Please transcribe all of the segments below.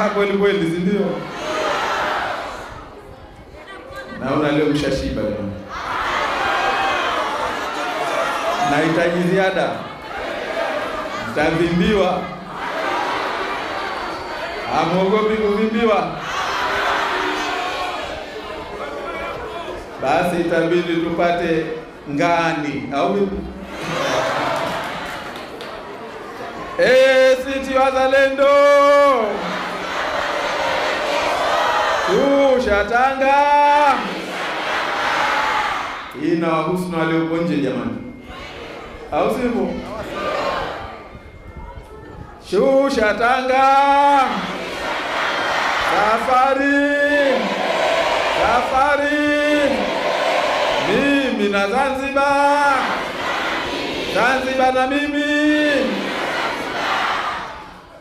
raha kweli kweli, si ndio? Naona leo mshashiba leo. Nahitaji ziada. Mtavimbiwa. Hamuogopi kuvimbiwa? Basi itabidi tupate ngani au vipi? Sisi wazalendo tushatanga. Hii na wahusu na walioko nje jamani, au sivyo? Tushatanga. Safari mimi na Zanzibar na mimi.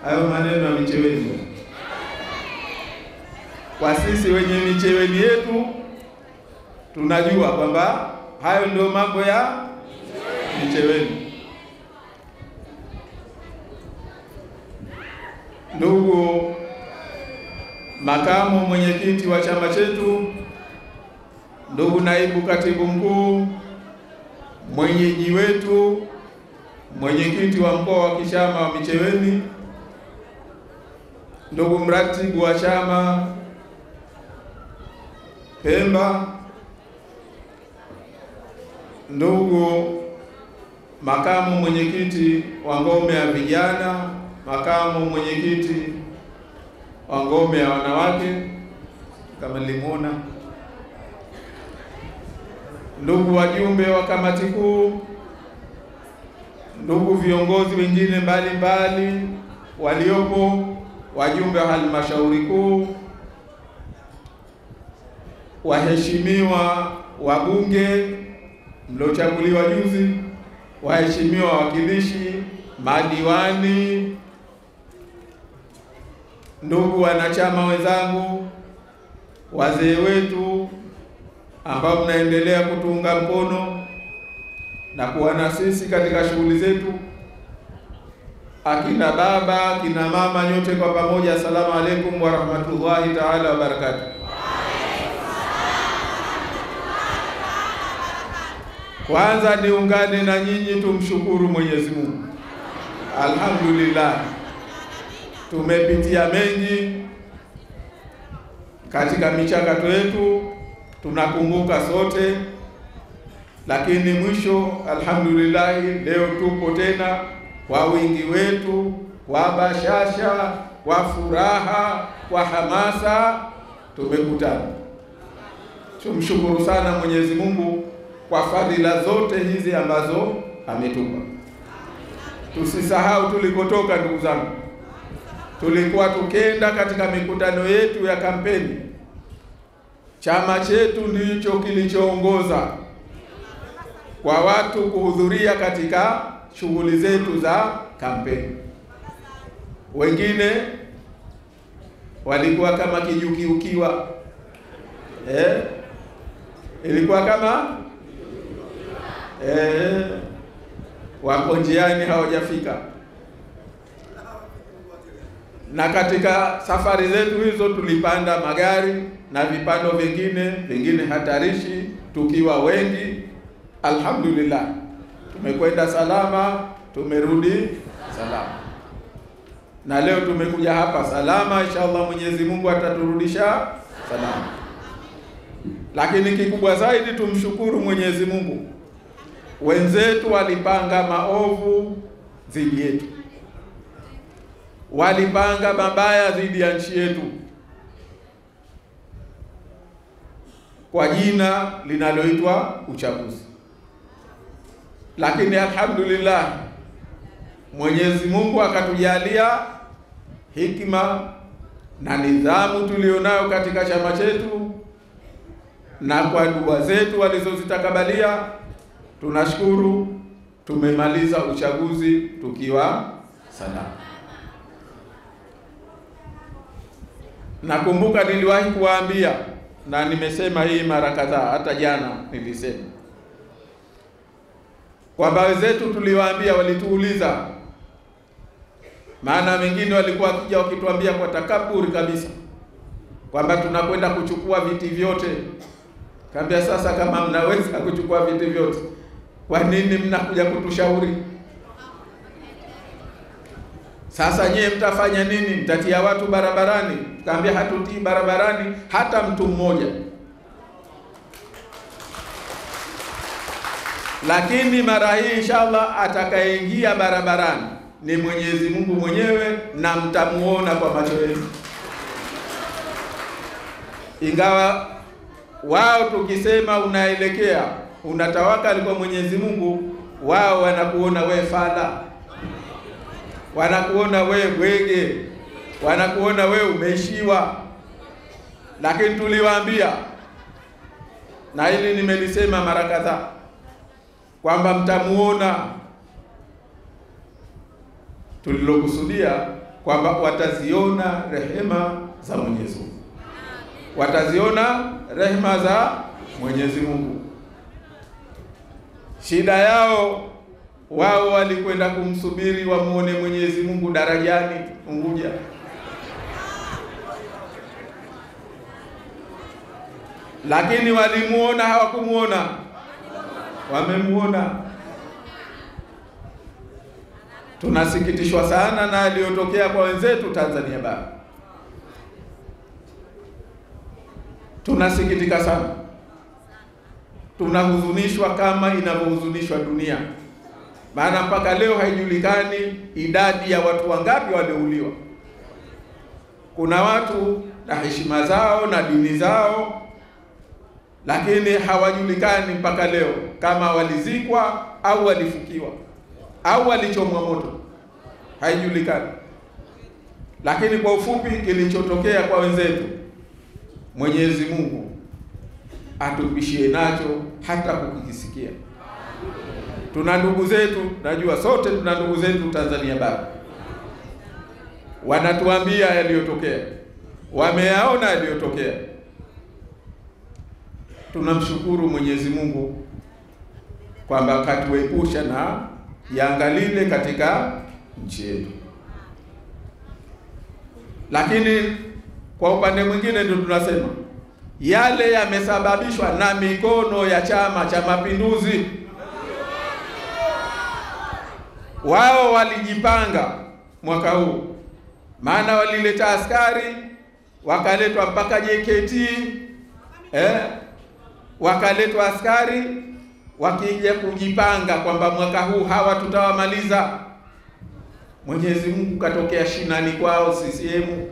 Hayo maneno ya Micheweni. Kwa sisi wenye Micheweni yetu tunajua kwamba hayo ndio mambo ya Micheweni. Ndugu makamu mwenyekiti wa chama chetu, ndugu naibu katibu mkuu, mwenyeji wetu, mwenyekiti wa mkoa wa kichama wa Micheweni, ndugu mratibu wa chama Pemba, ndugu makamu mwenyekiti wa ngome ya vijana, makamu mwenyekiti wa ngome ya wanawake kama nilimuona, ndugu wajumbe wa kamati kuu, ndugu viongozi wengine mbalimbali waliopo, wajumbe wa halmashauri kuu, waheshimiwa wabunge mliochaguliwa juzi, waheshimiwa wawakilishi, madiwani, ndugu wanachama wenzangu, wazee wetu ambao mnaendelea kutuunga mkono na kuwa na sisi katika shughuli zetu, akina baba, akina mama, nyote kwa pamoja, asalamu alaykum wa rahmatullahi ta'ala wa barakatuh. Kwanza niungane na nyinyi tumshukuru Mwenyezi Mungu. Alhamdulillah. Tumepitia mengi katika michakato yetu, tunakumbuka sote, lakini mwisho alhamdulillah leo tupo tena kwa wingi wetu, kwa bashasha, kwa furaha, kwa hamasa tumekutana. Tumshukuru sana Mwenyezi Mungu kwa fadhila zote hizi ambazo ametupa. Tusisahau tulikotoka ndugu zangu. Tulikuwa tukenda katika mikutano yetu ya kampeni. Chama chetu ndicho kilichoongoza kwa watu kuhudhuria katika shughuli zetu za kampeni. Wengine walikuwa kama kijukiukiwa. Ilikuwa kama wako njiani hawajafika. Na katika safari zetu hizo tulipanda magari na vipando vingine hatarishi tukiwa wengi. Alhamdulillah. Tumekwenda salama, tumerudi salama. Na leo tumekuja hapa salama, inshallah Mwenyezi Mungu ataturudisha salama. Lakini kikubwa zaidi tumshukuru Mwenyezi Mungu. Wenzetu walipanga maovu dhidi yetu. Walipanga mabaya dhidi ya nchi yetu kwa jina linaloitwa uchaguzi. Lakini alhamdulillah Mwenyezi Mungu akatujalia hikima na nidhamu tulionayo katika chama chetu, na kwa dua zetu walizozitakabalia tunashukuru tumemaliza uchaguzi tukiwa salama. Nakumbuka niliwahi kuwaambia na nimesema hii mara kadhaa, hata jana nilisema kwamba wenzetu tuliwaambia, walituuliza Maana wengine walikuwa wakija wakituambia kwa takaburi kabisa kwamba tunakwenda kuchukua viti vyote. Kaambia sasa, kama mnaweza kuchukua viti vyote, kwa nini mnakuja kutushauri? Sasa nyie mtafanya nini? Mtatia watu barabarani? Kaambia hatutii barabarani hata mtu mmoja, lakini mara hii inshallah atakayeingia barabarani ni Mwenyezi Mungu mwenyewe, na mtamuona kwa macho yenu. Ingawa wao tukisema unaelekea unatawakali kwa Mwenyezi Mungu, wao wanakuona we fala, wanakuona we bwege, wanakuona we umeishiwa. Lakini tuliwaambia, na hili nimelisema mara kadhaa, kwamba mtamuona. Tulilokusudia kwamba wataziona rehema za Mwenyezi Mungu, wataziona rehema za Mwenyezi Mungu. Shida yao wao walikwenda kumsubiri wamuone Mwenyezi Mungu darajani Unguja, lakini walimuona hawakumuona? Wamemuona. Tunasikitishwa sana na aliyotokea kwa wenzetu Tanzania bara. Tunasikitika sana, tunahuzunishwa kama inavyohuzunishwa dunia. Maana mpaka leo haijulikani idadi ya watu wangapi waliouliwa. Kuna watu na heshima zao na dini zao, lakini hawajulikani mpaka leo kama walizikwa au walifukiwa au walichomwa moto, haijulikani. Lakini kwa ufupi, kilichotokea kwa wenzetu, Mwenyezi Mungu atupishie nacho hata kukisikia. Tuna ndugu zetu, najua sote tuna ndugu zetu Tanzania bara, wanatuambia yaliyotokea, wameyaona yaliyotokea. Tunamshukuru Mwenyezi Mungu kwamba katuepusha na yangalile katika nchi yetu. Lakini kwa upande mwingine ndio tunasema yale yamesababishwa na mikono ya Chama cha Mapinduzi. Wao walijipanga mwaka huu, maana walileta askari, wakaletwa mpaka JKT, wakaletwa askari wakija kujipanga kwamba mwaka huu hawa tutawamaliza. Mwenyezi Mungu katokea shinani kwao CCM.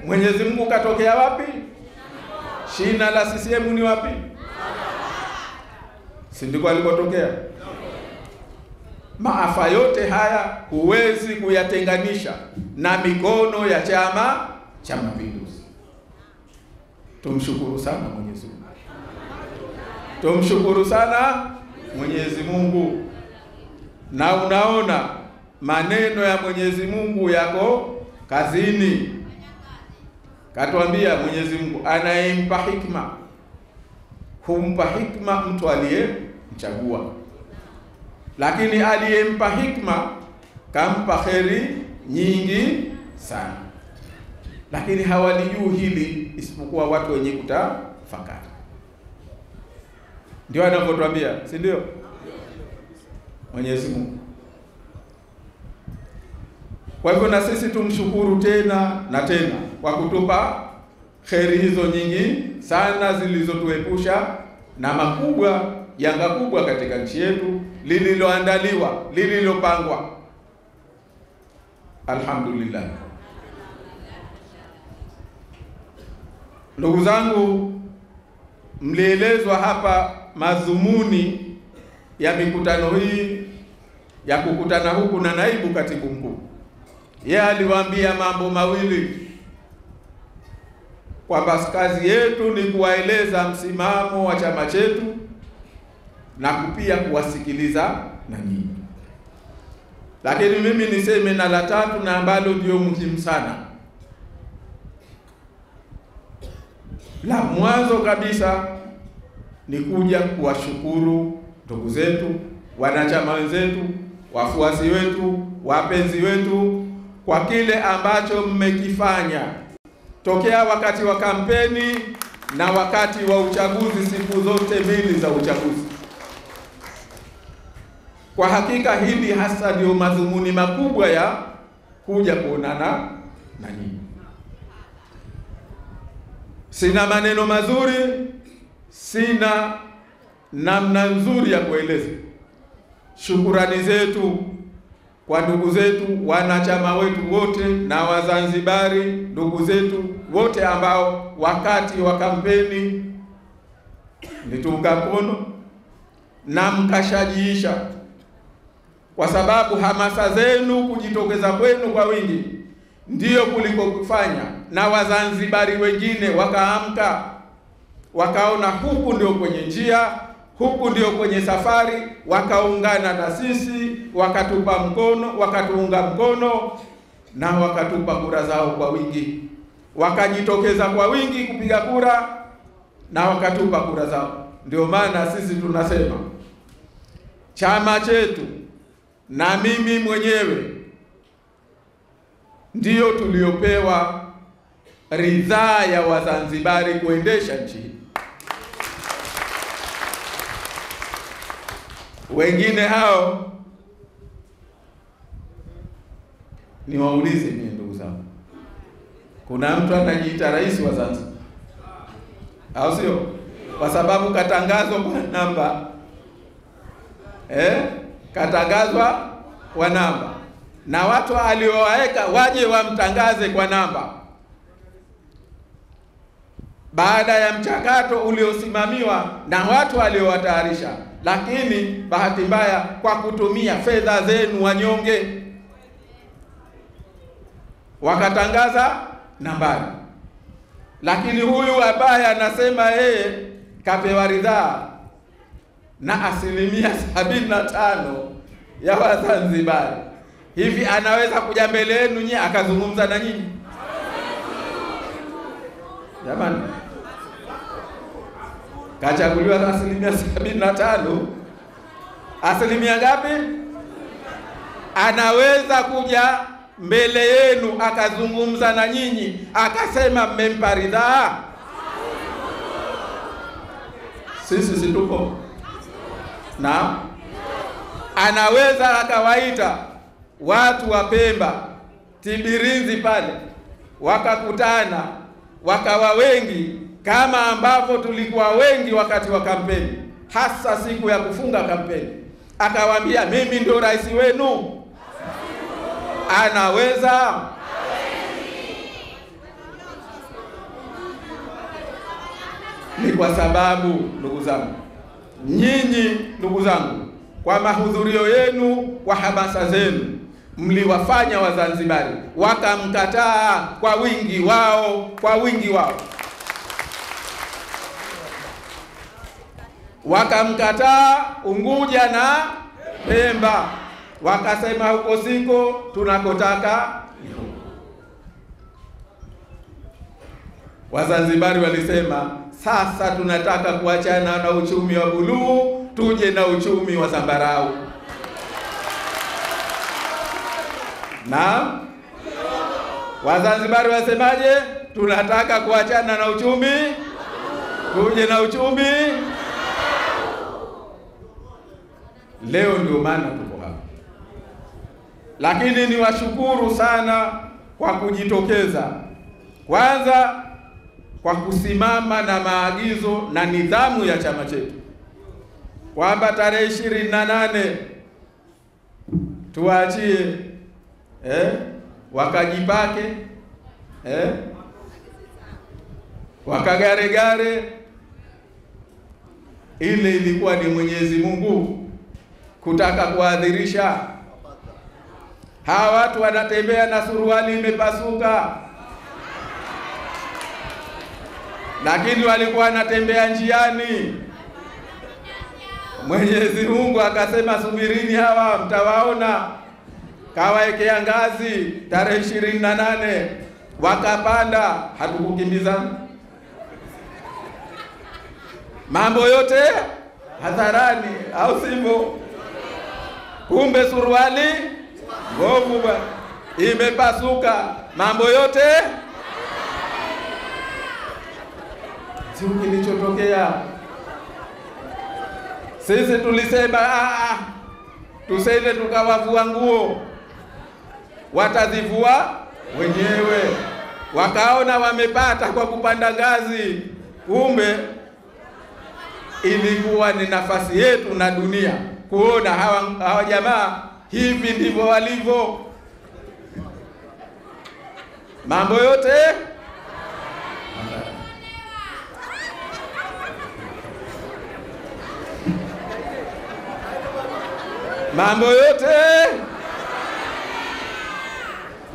Mwenyezi Mungu katokea wapi? Shina la CCM ni wapi? Si ndiko alikotokea? Maafa yote haya huwezi kuyatenganisha na mikono ya Chama cha Mapinduzi. Tumshukuru sana Mwenyezi Mungu. Tumshukuru sana Mwenyezi Mungu. Na unaona maneno ya Mwenyezi Mungu yako kazini. Katuambia Mwenyezi Mungu anayempa hikma humpa hikma mtu aliyemchagua, lakini aliyempa hikma kampa kheri nyingi sana. Lakini hawalijui hili isipokuwa watu wenye kutafakari. Ndio anavyotuambia, si ndio? Mwenyezi Mungu. Kwa hivyo na sisi tumshukuru tena na tena kwa kutupa kheri hizo nyingi sana zilizotuepusha na makubwa, janga kubwa katika nchi yetu lililoandaliwa, lililopangwa. Alhamdulillah. Ndugu zangu, mlielezwa hapa madhumuni ya mikutano hii ya kukutana huku na naibu katibu mkuu. Yeye aliwaambia mambo mawili, kwamba kazi yetu ni kuwaeleza msimamo wa chama chetu na pia kuwasikiliza na nyinyi. Lakini mimi niseme na la tatu, na ambalo ndio muhimu sana. La mwanzo kabisa ni kuja kuwashukuru ndugu zetu wanachama wenzetu, wafuasi wetu, wapenzi wetu, kwa kile ambacho mmekifanya tokea wakati wa kampeni na wakati wa uchaguzi, siku zote mbili za uchaguzi. Kwa hakika hili hasa ndio madhumuni makubwa ya kuja kuonana na nyinyi. Sina maneno mazuri, sina namna nzuri ya kueleza shukurani zetu kwa ndugu zetu, wanachama wetu wote na Wazanzibari ndugu zetu wote ambao wakati wa kampeni mlitunga mkono na mkashajiisha, kwa sababu hamasa zenu, kujitokeza kwenu kwa wingi ndiyo kuliko kufanya, na Wazanzibari wengine wakaamka, wakaona huku ndio kwenye njia, huku ndio kwenye safari, wakaungana na sisi, wakatupa mkono, wakatuunga mkono na wakatupa kura zao kwa wingi, wakajitokeza kwa wingi kupiga kura na wakatupa kura zao. Ndio maana sisi tunasema chama chetu na mimi mwenyewe ndiyo tuliopewa ridhaa ya Wazanzibari kuendesha nchi hii. Wengine hao niwaulize mimi, ndugu zangu, kuna mtu anajiita rais wa Zanzibar, au sio? Kwa sababu katangazwa kwa namba, katangazwa kwa namba, na watu aliowaweka waje wamtangaze kwa namba baada ya mchakato uliosimamiwa na watu waliowatayarisha, lakini bahati mbaya kwa kutumia fedha zenu wanyonge wakatangaza nambari. Lakini huyu ambaye anasema yeye kapewa ridhaa na 75% ya Wazanzibari, hivi anaweza kuja mbele yenu nyinyi akazungumza na nyinyi? Jamani, kachaguliwa 75%. Asilimia ngapi? Anaweza kuja mbele yenu akazungumza na nyinyi akasema mmempa ridhaa? Sisi situpo. Na anaweza akawaita watu wa Pemba, Tibirizi pale, wakakutana wakawa wengi kama ambavyo tulikuwa wengi wakati wa kampeni, hasa siku ya kufunga kampeni, akawaambia mimi ndio rais wenu? Anaweza? Ni kwa sababu ndugu zangu, nyinyi ndugu zangu, kwa mahudhurio yenu, kwa hamasa zenu, mliwafanya Wazanzibari wakamkataa kwa wingi wao, wakamkataa Unguja na Pemba, wakasema huko siko tunakotaka. Wazanzibari walisema sasa tunataka kuachana na uchumi wa buluu, tuje na uchumi wa zambarau. Na Wazanzibari wasemaje? Tunataka kuachana na uchumi, tuje na uchumi. Leo ndio maana tuko hapa. Lakini niwashukuru sana kwa kujitokeza, kwanza kwa kusimama na maagizo na nidhamu ya chama chetu, kwamba tarehe 28 tuachie wakajipake wakagaregare. Ile ilikuwa ni Mwenyezi Mungu kutaka kuadhirisha. Hawa watu wanatembea na suruali imepasuka, lakini walikuwa wanatembea njiani. Mwenyezi Mungu akasema subirini, hawa mtawaona. Kawaekea ngazi tarehe 28, wakapanda. Hatukukimbizana, mambo yote hadharani, au sivyo? kumbe suruali mbovu bwana, imepasuka, mambo yote sio kilichotokea. Sisi tulisema tusende tukawavua nguo, watazivua wenyewe. Wakaona wamepata kwa kupanda ngazi, kumbe ilikuwa ni nafasi yetu na dunia kuona hawa jamaa hivi ndivyo walivyo. Mambo yote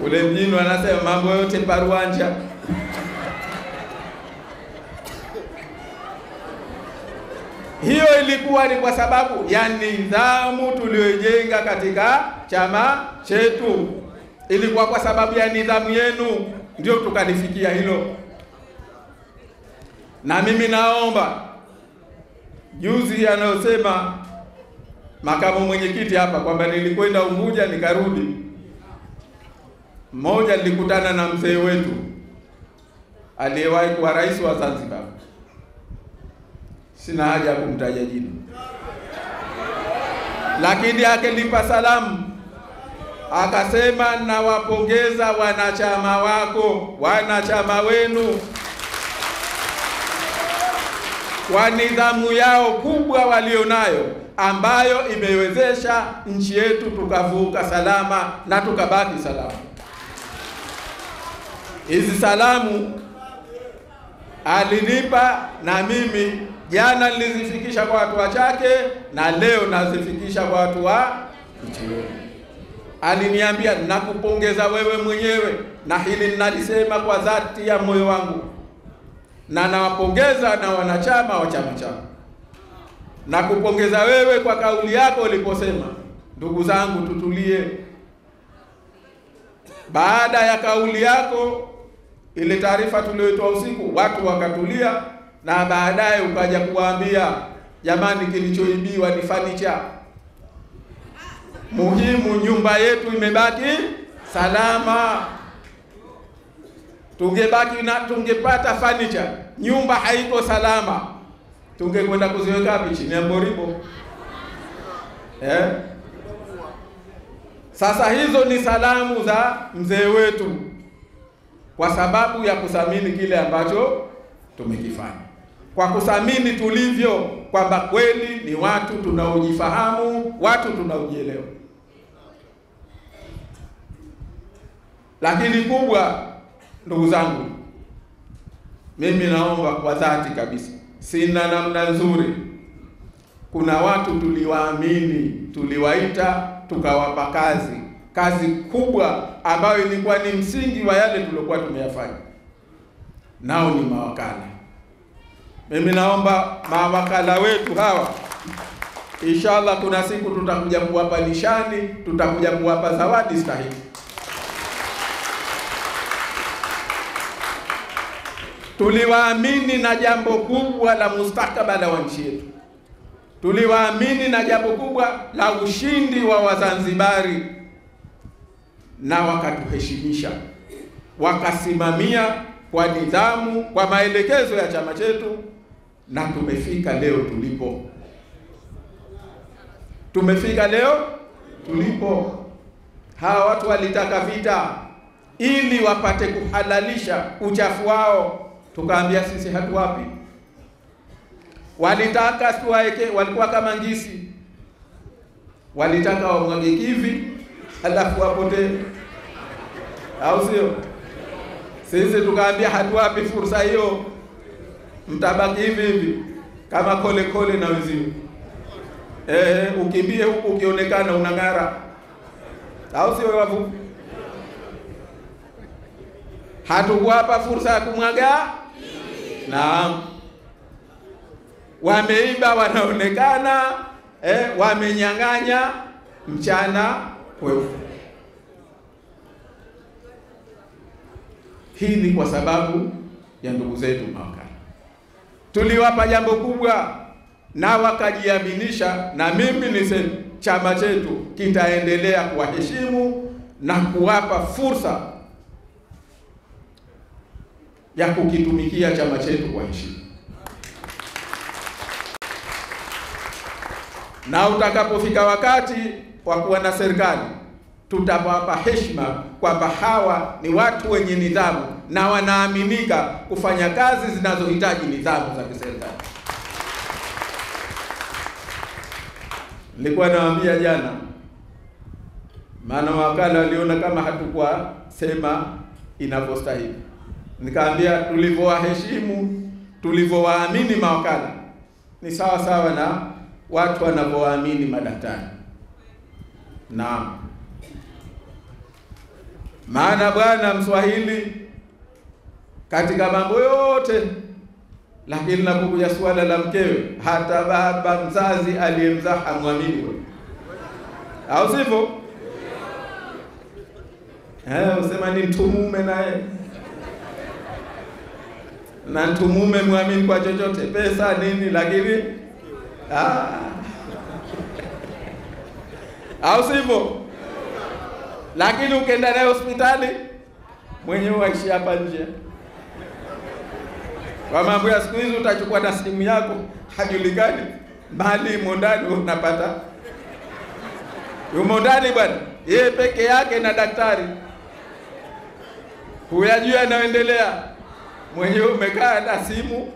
ule mjini wanasema mambo yote paruanja. Hiyo ilikuwa ni kwa sababu ya nidhamu tuliyojenga katika chama chetu. Ilikuwa kwa sababu ya nidhamu yenu ndio tukalifikia hilo. Na mimi naomba juzi anayosema makamu mwenyekiti hapa kwamba nilikwenda Unguja nikarudi. Mmoja nilikutana na mzee wetu aliyewahi kuwa rais wa Zanzibar. Sina haja ya kumtaja jina. Lakini akilipa salamu akasema, nawapongeza wanachama wako, wanachama wenu kwa nidhamu yao kubwa walionayo ambayo imewezesha nchi yetu tukavuka salama na tukabaki salama. Hizi salamu alinipa na mimi jana nilizifikisha kwa watu wachake na leo nazifikisha kwa watu wa nchi yetu. Aliniambia nakupongeza wewe mwenyewe, na hili ninalisema kwa dhati ya moyo wangu, na nawapongeza na wanachama wa chama changu. Nakupongeza wewe kwa kauli yako uliposema, ndugu zangu tutulie. Baada ya kauli yako, ile taarifa tuliyoitoa usiku, watu wakatulia, na baadaye ukaja kuwaambia jamani, kilichoibiwa ni furniture. Muhimu nyumba yetu imebaki salama. Tungebaki na tungepata furniture, nyumba haiko salama, tungekwenda kuziweka wapi? Chini ya mboribo. Sasa hizo ni salamu za mzee wetu kwa sababu ya kuthamini kile ambacho tumekifanya, kwa kuthamini tulivyo, kwamba kweli ni watu tunaojifahamu, watu tunaojielewa. Lakini kubwa, ndugu zangu, mimi naomba kwa dhati kabisa, sina namna nzuri. Kuna watu tuliwaamini, tuliwaita, tukawapa kazi kubwa ambayo ilikuwa ni msingi wa yale tuliokuwa tumeyafanya. Nao ni mawakala. Mimi naomba mawakala wetu hawa, inshallah kuna siku tutakuja kuwapa nishani, tutakuja kuwapa zawadi stahili. Tuliwaamini na jambo kubwa la mustakabala wa nchi yetu. Tuliwaamini na jambo kubwa la ushindi wa Wazanzibari, na wakatuheshimisha, wakasimamia kwa nidhamu, kwa maelekezo ya chama chetu, na tumefika leo tulipo. Tumefika leo tulipo. Hawa watu walitaka vita ili wapate kuhalalisha uchafu wao, tukaambia sisi hatuwapi. Walitaka tuwaeke, walikuwa kama ngisi, walitaka wamwage kivi alafu wapote, au sio? Sisi tukaambia hatuwapi fursa hiyo, mtabaki hivi hivi kama kole na wenzio. Ukimbie huku ukionekana unang'ara, au sio wavu? Hatukuwapa fursa ya kumwaga. Naam. Wameiba, wanaonekana, wamenyang'anya mchana kweupe. Hii ni kwa sababu ya ndugu zetu mawakala. Tuliwapa jambo kubwa na wakajiaminisha, na mimi niseme chama chetu kitaendelea kuwaheshimu na kuwapa fursa ya kukitumikia chama chetu kwa heshima. Na utakapofika wakati wa kuwa na serikali, tutawapa heshima kwamba hawa ni watu wenye nidhamu na wanaaminika kufanya kazi zinazohitaji nidhamu za kiserikali. Nilikuwa nawaambia jana, maana wakala waliona kama hatukuwa sema inavyostahili. Nikaambia tulivyowaheshimu, tulivyowaamini mawakala ni sawa sawa na watu wanavyowaamini madaktari. Naam. Maana bwana Mswahili katika mambo yote, lakini napokuja swala la mkewe, hata baba mzazi aliyemzaa hamwamini wewe. Au sivyo? Usema ni mtumume naye. Na mtumume muamini kwa chochote, pesa nini, lakini au sivyo? Lakini ukienda naye hospitali mwenyewe waishi hapa nje. Kwa mambo ya siku hizi utachukua na simu yako, hajulikani mali mondani unapata. Yumo ndani bwana, yeye peke yake na daktari. Huyajua yanayoendelea. Mwenyewe umekaa na simu.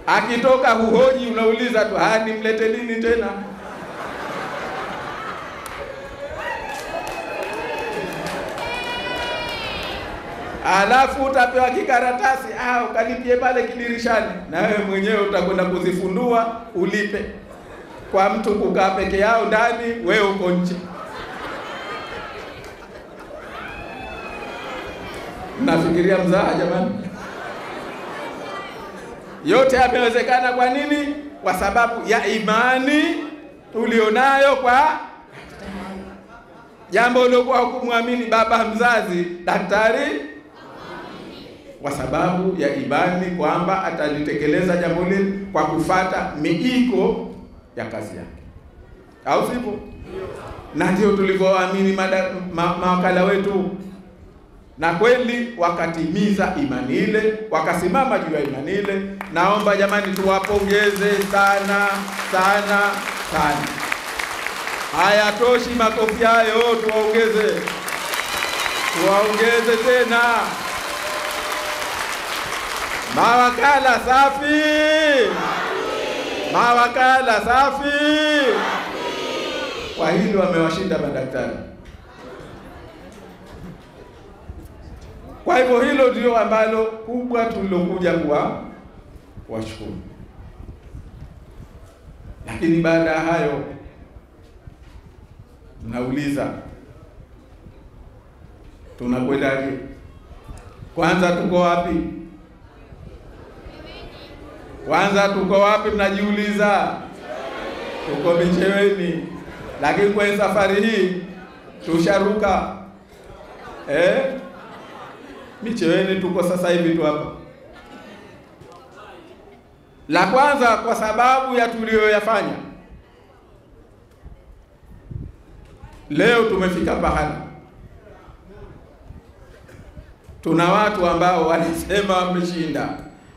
Akitoka huhoji, unauliza tu, nimlete nini tena? Alafu utapewa kikaratasi, ukalipie pale kidirishani, na wewe mwenyewe utakwenda kuzifundua ulipe. Kwa mtu kukaa peke yao ndani, wewe uko nje. Nafikiria mzaha jamani. Yote yamewezekana kwa nini? Kwa sababu ya imani tulionayo kwa jambo lilokuwa hukumwamini baba mzazi, daktari, kwa sababu ya imani kwamba atalitekeleza jambo lile kwa kufata miiko ya kazi yake. Au sivyo? Na ndio tulivyoamini mawakala wetu. Na kweli wakatimiza imani ile, wakasimama juu ya imani ile. Naomba jamani tuwapongeze sana sana sana. Hayatoshi makofi hayo, tuwaongeze. Tuwaongeze tena. Mawakala safi. Mawakala safi. Kwa hilo wamewashinda madaktari. Kwa hivyo hilo ndio ambalo kubwa tulilokuja kuwashukuru. Lakini baada ya hayo nauliza, tunakwendaje? Kwanza tuko wapi? Kwanza tuko wapi mnajiuliza? Tuko Micheweni. Lakini kwa safari hii tusharuka. Micheweni tuko sasa hivi tu hapa. La kwanza kwa sababu ya tuliyoyafanya. Leo tumefika pahala. Tuna watu ambao wanasema wameshinda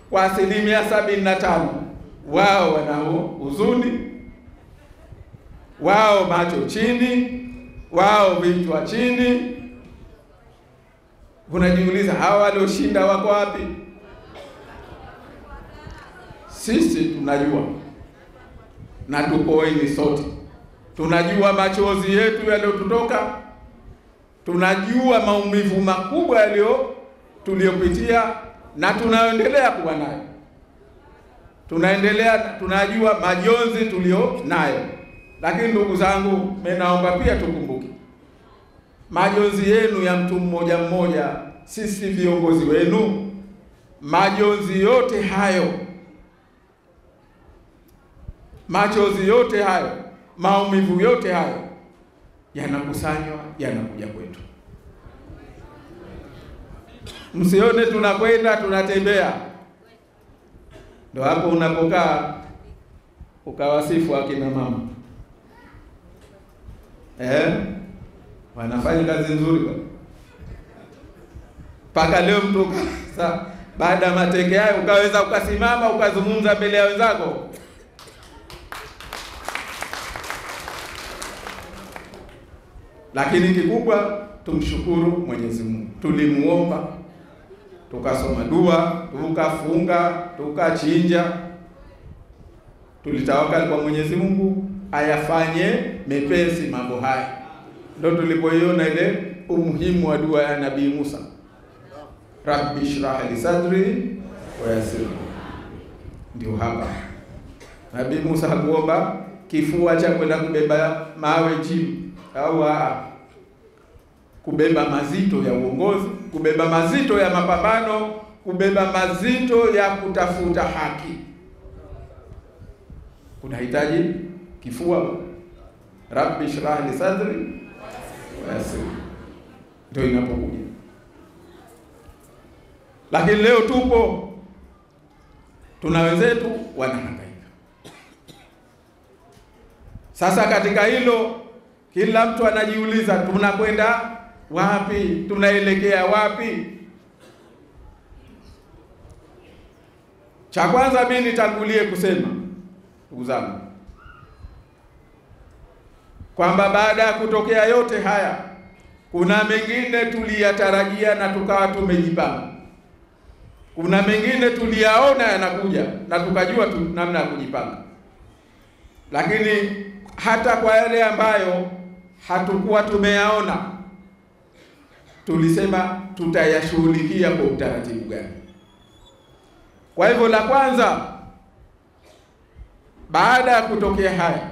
kwa 75%. Wao wana huzuni, wao macho chini, wao vichwa chini. Unajiuliza hawa walioshinda wako wapi? Sisi tunajua na tupo wengi sote. Tunajua machozi yetu yaliyotutoka. Tunajua maumivu makubwa tuliyopitia na tunaendelea kuwa nayo. Tunajua majonzi tulio nayo. Lakini ndugu zangu, mimi naomba pia tukumbuke majonzi yenu ya mtu mmoja mmoja, sisi viongozi wenu. Majonzi yote hayo, machozi yote hayo, maumivu yote hayo yanakusanywa, yanakuja kwetu. Msione tunakwenda tunatembea. Ndio hapo unapokaa ukawasifu akina mama. Wanafanya kazi nzuri bwana. Paka leo mtu baada ya mateke hayo ukaweza ukasimama ukazungumza mbele ya wenzako. Lakini kikubwa tumshukuru Mwenyezi Mungu. Tulimuomba, tukasoma dua, tukafunga, tukachinja. Tulitawakali kwa Mwenyezi Mungu ayafanye mepesi mambo haya. Ndio tulipoiona ile umuhimu wa dua ya Nabii Musa. Rabbi shrah li sadri wa yassir. Ndio hapa Nabii Musa hakuomba kifua cha kwenda kubeba mawe chini au kubeba mazito ya uongozi, kubeba mazito ya mapambano, kubeba mazito ya kutafuta haki. Kunahitaji kifua. Rabbi shrah li sadri wa yassir. Ndio inapokuja. Lakini leo tupo tuna wenzetu wanahangaika. Sasa katika hilo kila mtu anajiuliza tunakwenda wapi? Tunaelekea wapi? Cha kwanza mimi nitangulie kusema ndugu zangu kwamba baada ya kutokea yote haya kuna mengine tuliyatarajia na tukawa tumejipanga. Kuna mengine tuliyaona yanakuja na tukajua namna ya kujipanga. Lakini hata kwa yale ambayo hatukuwa tumeyaona tulisema tutayashughulikia kwa utaratibu gani. Kwa hivyo la kwanza baada ya kutokea haya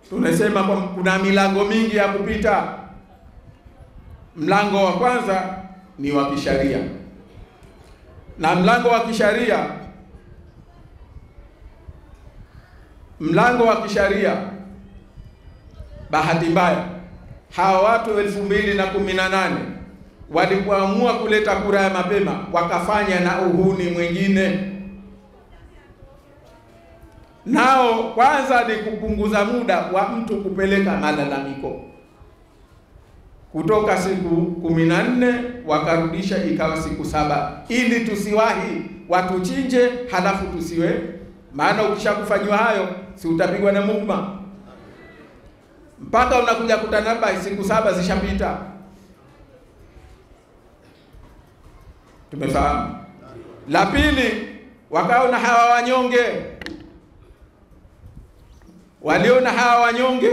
tunasema kuna milango mingi ya kupita. Mlango wa kwanza ni wa kisheria. Na mlango wa kisheria bahati mbaya hawa watu 2018 walipoamua kuleta kura ya mapema wakafanya na uhuni mwingine. Nao kwanza ni kupunguza muda wa mtu kupeleka malalamiko. Kutoka siku 14 wakarudisha ikawa siku 7 ili tusiwahi watuchinje halafu tusiwe. Maana ukishakufanywa hayo si utapigwa na mugma. Mpaka unakuja kutanaba siku 7 zishapita. Tumefahamu. La pili wakaona hawa wanyonge. Waliona hawa wanyonge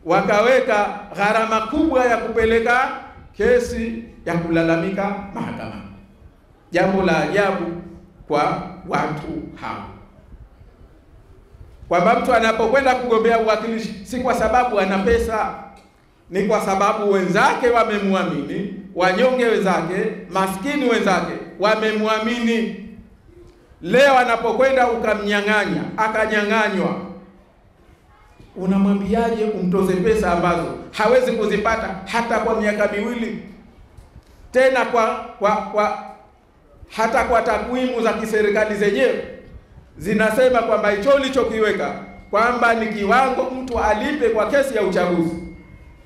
wakaweka gharama kubwa ya kupeleka kesi ya kulalamika mahakamani. Jambo la ajabu kwa watu hao. Kwamba mtu anapokwenda kugombea uwakilishi si kwa sababu ana pesa, ni kwa sababu wenzake wamemwamini, wanyonge wenzake, maskini wenzake wamemwamini. Leo anapokwenda ukamnyang'anya, akanyang'anywa, unamwambiaje umtoze pesa ambazo hawezi kuzipata hata kwa miaka miwili? Tena hata kwa takwimu za kiserikali zenyewe zinasema kwamba hicho ulichokiweka kwamba ni kiwango mtu alipe kwa kesi ya uchaguzi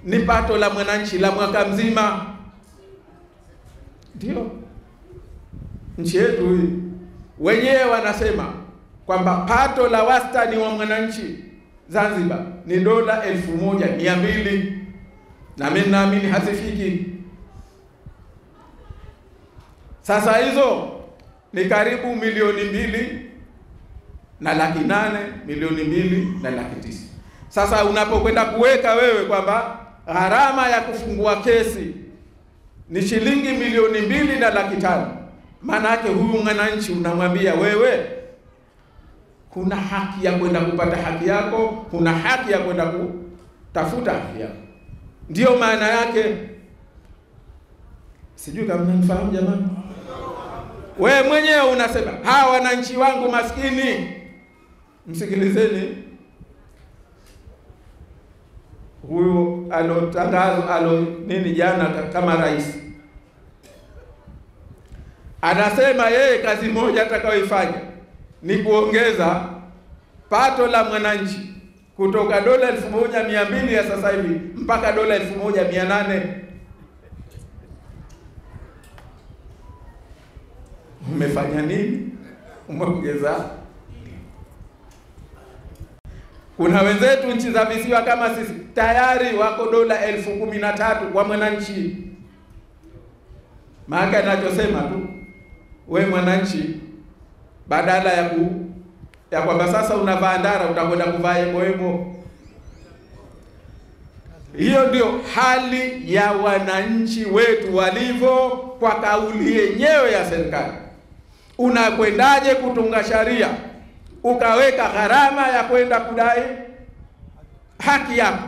ni pato la mwananchi la mwaka mzima. Ndio nchi yetu hii wenyewe wanasema kwamba pato la wastani wa mwananchi Zanzibar ni dola 1200, na mimi naamini hazifiki. Sasa hizo ni karibu milioni 2.8 milioni 2.9. Sasa unapokwenda kuweka wewe kwamba gharama ya kufungua kesi ni shilingi milioni 2.5, maana yake huyu mwananchi unamwambia wewe kuna haki ya kwenda kupata haki yako, kuna haki ya kwenda kutafuta haki yako. Ndio maana yake. Sijui kama mnafahamu jamani. Wewe mwenyewe unasema hawa wananchi wangu maskini. Msikilizeni huyu alotangaza nini jana kama rais. Anasema yeye kazi moja atakayoifanya ni kuongeza pato la mwananchi kutoka dola 1,200 ya sasa hivi mpaka dola 1,800. Umefanya nini? Umeongeza. Kuna wenzetu nchi za visiwa kama sisi tayari wako dola 13,000 kwa mwananchi. Maana ninachosema tu, we mwananchi, badala ya kwamba sasa unavaa ndara utakwenda kuvaa hebo. Hiyo ndio hali ya wananchi wetu walivyo kwa kauli yenyewe ya serikali. Unakwendaje kutunga sharia ukaweka gharama ya kwenda kudai haki yako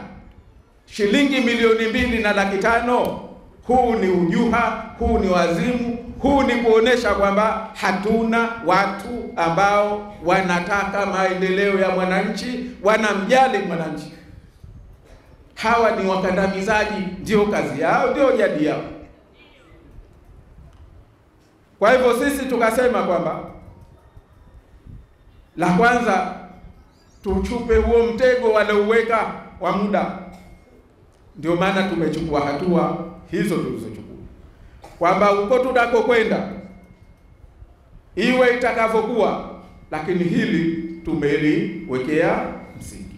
shilingi 2,500,000? Huu ni ujuha, huu ni wazimu, huu ni kuonesha kwamba hatuna watu ambao wanataka maendeleo ya mwananchi, wanamjali mwananchi. Hawa ni wakandamizaji, ndio kazi yao, ndio jadi yao. Kwa hivyo sisi tukasema kwamba la kwanza tuchupe huo mtego waliouweka wa muda. Ndio maana tumechukua hatua hizo tulizochukua, kwamba uko tunakokwenda iwe itakavyokuwa, lakini hili tumeliwekea msingi.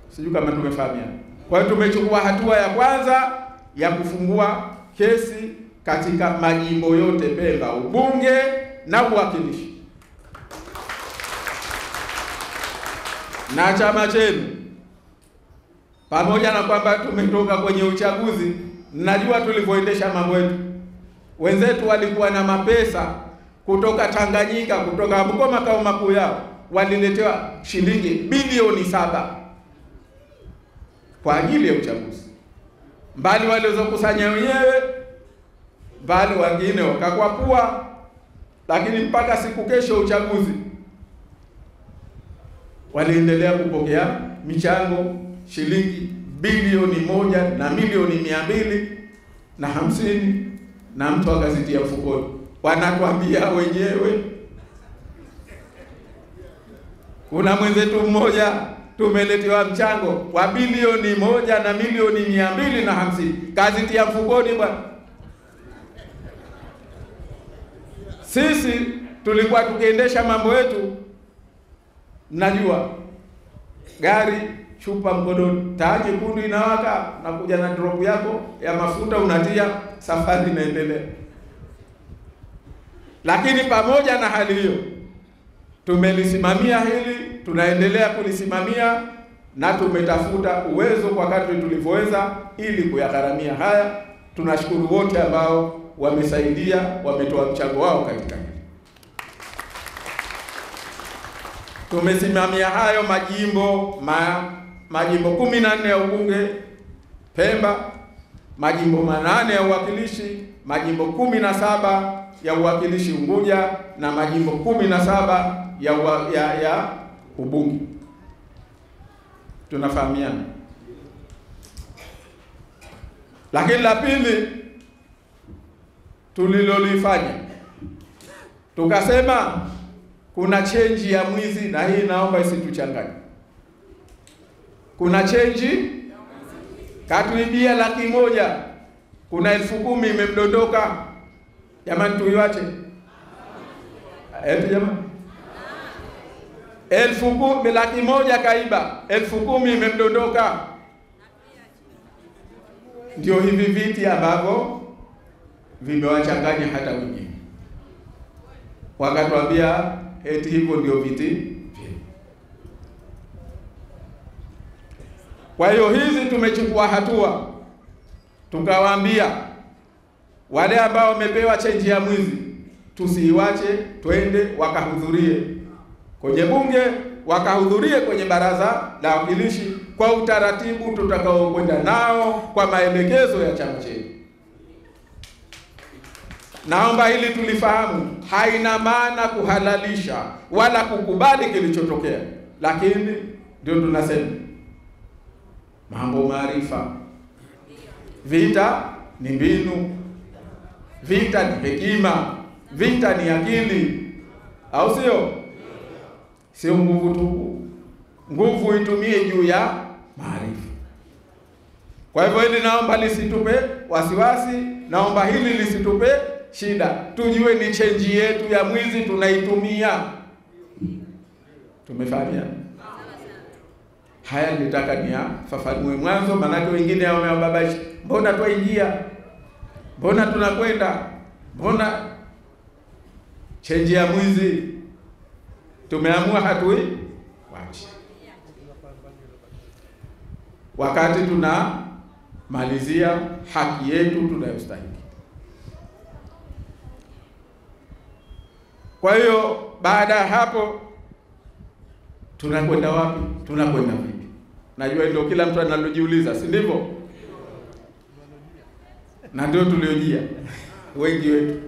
Sijui kama tumefahamiana. Kwa hiyo tumechukua hatua ya kwanza ya kufungua kesi katika majimbo yote Pemba, ubunge na uwakilishi. Na chama chenu, pamoja na kwamba tumetoka kwenye uchaguzi, najua tulivyoendesha mambo yetu. Wenzetu walikuwa na mapesa kutoka Tanganyika, kutoka mkoa makao makuu yao, waliletewa shilingi bilioni 7 kwa ajili ya uchaguzi. Mbali walizokusanya wenyewe, mbali wengine wakakwapua, lakini mpaka siku kesho uchaguzi waliendelea kupokea michango shilingi bilioni 1 na milioni 250, na mtu akazitia mfukoni. Wanatuambia wenyewe. Kuna mwenzetu mmoja tumeletewa mchango wa bilioni 1 na milioni 250, kazitia mfukoni bwana. Sisi tulikuwa tukiendesha mambo yetu, najua gari chupa mkononi, taa nyekundu inawaka, na kuja na drop yako ya mafuta unatia, safari inaendelea. Lakini pamoja na hali hiyo tumelisimamia hili, tunaendelea kulisimamia, na tumetafuta uwezo kwa kadri tulivyoweza ili kuyagharamia haya. Tunashukuru wote ambao wamesaidia, wametoa mchango wao katika hili. Tumesimamia hayo majimbo 14 ya ubunge Pemba, majimbo 8 ya uwakilishi, majimbo 17 ya uwakilishi Unguja, na majimbo 17 ya ubunge. Tunafahamiana. Lakini la pili tulilolifanya, tukasema kuna change ya mwizi, na hii naomba isituchanganye. Kuna change, katuibia 100,000, kuna 10,000 imemdondoka. Jamani, tuiwache? Jamani, 10,000, 100,000 kaiba, 10,000 imemdondoka. Ndio hivi viti ambavyo vimewachanganya hata wengine, wakatuambia eti hivyo ndio viti. Kwa hiyo hizi tumechukua hatua, tukawaambia wale ambao wamepewa chenji ya mwizi tusiiwache, twende wakahudhurie kwenye bunge, wakahudhurie kwenye baraza la wawakilishi kwa utaratibu tutakao kwenda nao kwa maelekezo ya chama chetu. Naomba hili tulifahamu, haina maana kuhalalisha wala kukubali kilichotokea, lakini ndio tunasema mambo maarifa. Vita ni mbinu, vita ni hekima, vita ni akili. au sio? Sio nguvu tu, nguvu itumie juu ya maarifa. Kwa hivyo hili naomba lisitupe wasiwasi, naomba hili lisitupe shida. Tujue ni chenji yetu ya mwizi tunaitumia. Tumefahamia? Haya nitaka niyafafanue mwanzo, maana wengine wamewababaisha. Mbona twaingia? Mbona tunakwenda? Mbona chenji ya mwizi tumeamua hatui wachi, wakati tunamalizia haki yetu tunayostahili. Kwa hiyo baada ya hapo tunakwenda wapi? Tunakwenda vipi? Najua ndio kila mtu analojiuliza, si ndivyo? Na ndio tuliojia wengi wetu.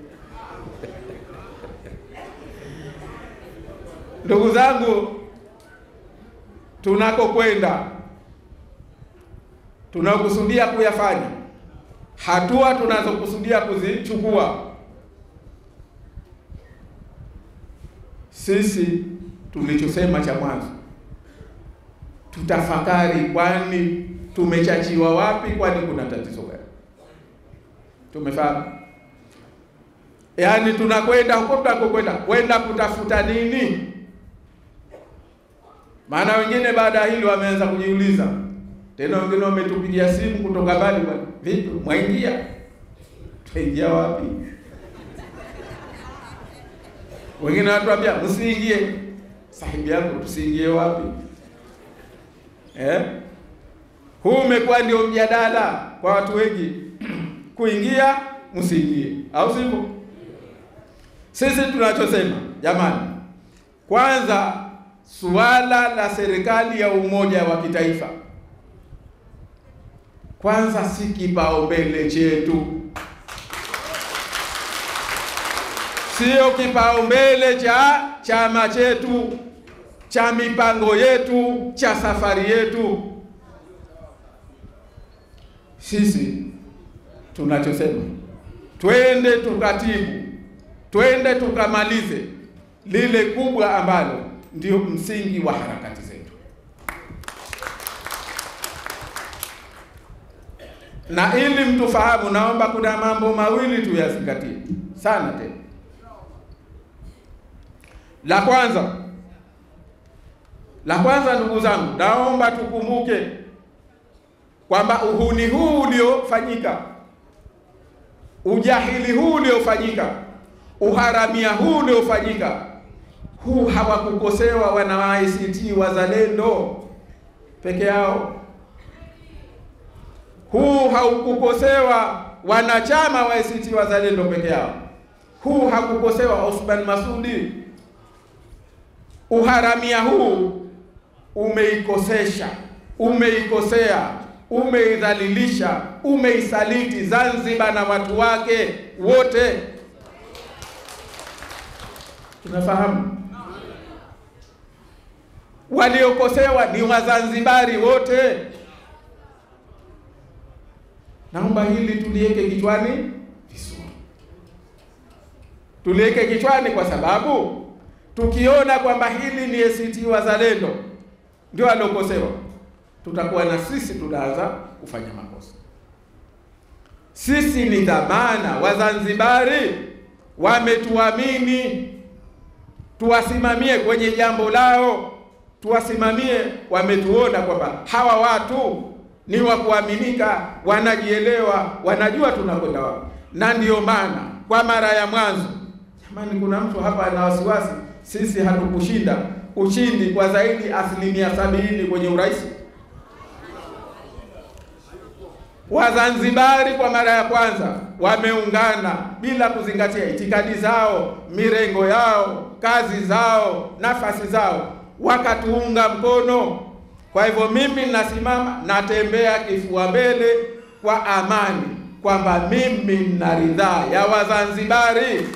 Ndugu zangu, tunakokwenda, tunakusudia kuyafanya, hatua tunazokusudia kuzichukua, sisi tulichosema cha mwanzo, tutafakari, kwani tumechachiwa wapi, kwani kuna tatizo gani? Tumefahamu? Yaani tunakwenda huko, kwenda kutafuta nini? Maana wengine baada ya hilo wameanza kujiuliza. Tena wengine wametupigia simu kutoka mbali, bwana, vipi mwaingia? Tuingia wapi? Wengine wanatuambia msiingie. Sahibi yangu, tusiingie wapi? Huu umekuwa ndio mjadala kwa watu wengi. Kuingia, msiingie, au sivyo? Sisi tunachosema, jamani, kwanza suala la serikali ya umoja wa kitaifa kwanza si kipaumbele chetu, sio kipaumbele cha chama chetu, cha mipango yetu, cha safari yetu. Sisi tunachosema, twende tukatibu, twende tukamalize lile kubwa ambalo ndio msingi wa harakati zetu. Na ili mtufahamu, naomba kuna mambo mawili tuyazingatie sana tena. La kwanza ndugu zangu, naomba tukumbuke kwamba uhuni huu uliofanyika, ujahili huu uliofanyika, uharamia huu uliofanyika, huu hawakukosewa wana wa ACT Wazalendo peke yao. Huu haukukosewa wanachama wa ACT Wazalendo peke yao. Huu hakukosewa Osman Masudi. Uharamia huu umeikosesha, umeikosea, umeidhalilisha, umeisaliti Zanzibar na watu wake wote. Tunafahamu waliokosewa ni Wazanzibari wote. Naomba hili tuliweke kichwani vizuri, tuliweke kichwani, kwa sababu tukiona kwamba hili ni ACT Wazalendo ndio waliokosewa, tutakuwa na sisi tunaanza kufanya makosa. Sisi ni dhamana, Wazanzibari wametuamini tuwasimamie kwenye jambo lao, tuwasimamie. Wametuona kwamba hawa watu ni wa kuaminika, wanajielewa, wanajua tunakwenda wapi. Na ndio maana kwa mara ya mwanzo, jamani, kuna mtu hapa ana wasiwasi sisi hatukushinda ushindi kwa zaidi 70% kwenye urais. Wazanzibari kwa mara ya kwanza wameungana bila kuzingatia itikadi zao, mirengo yao, kazi zao, nafasi zao, wakatuunga mkono. Kwa hivyo mimi nasimama, natembea kifua mbele kwa amani kwamba mimi nina ridhaa ya Wazanzibari.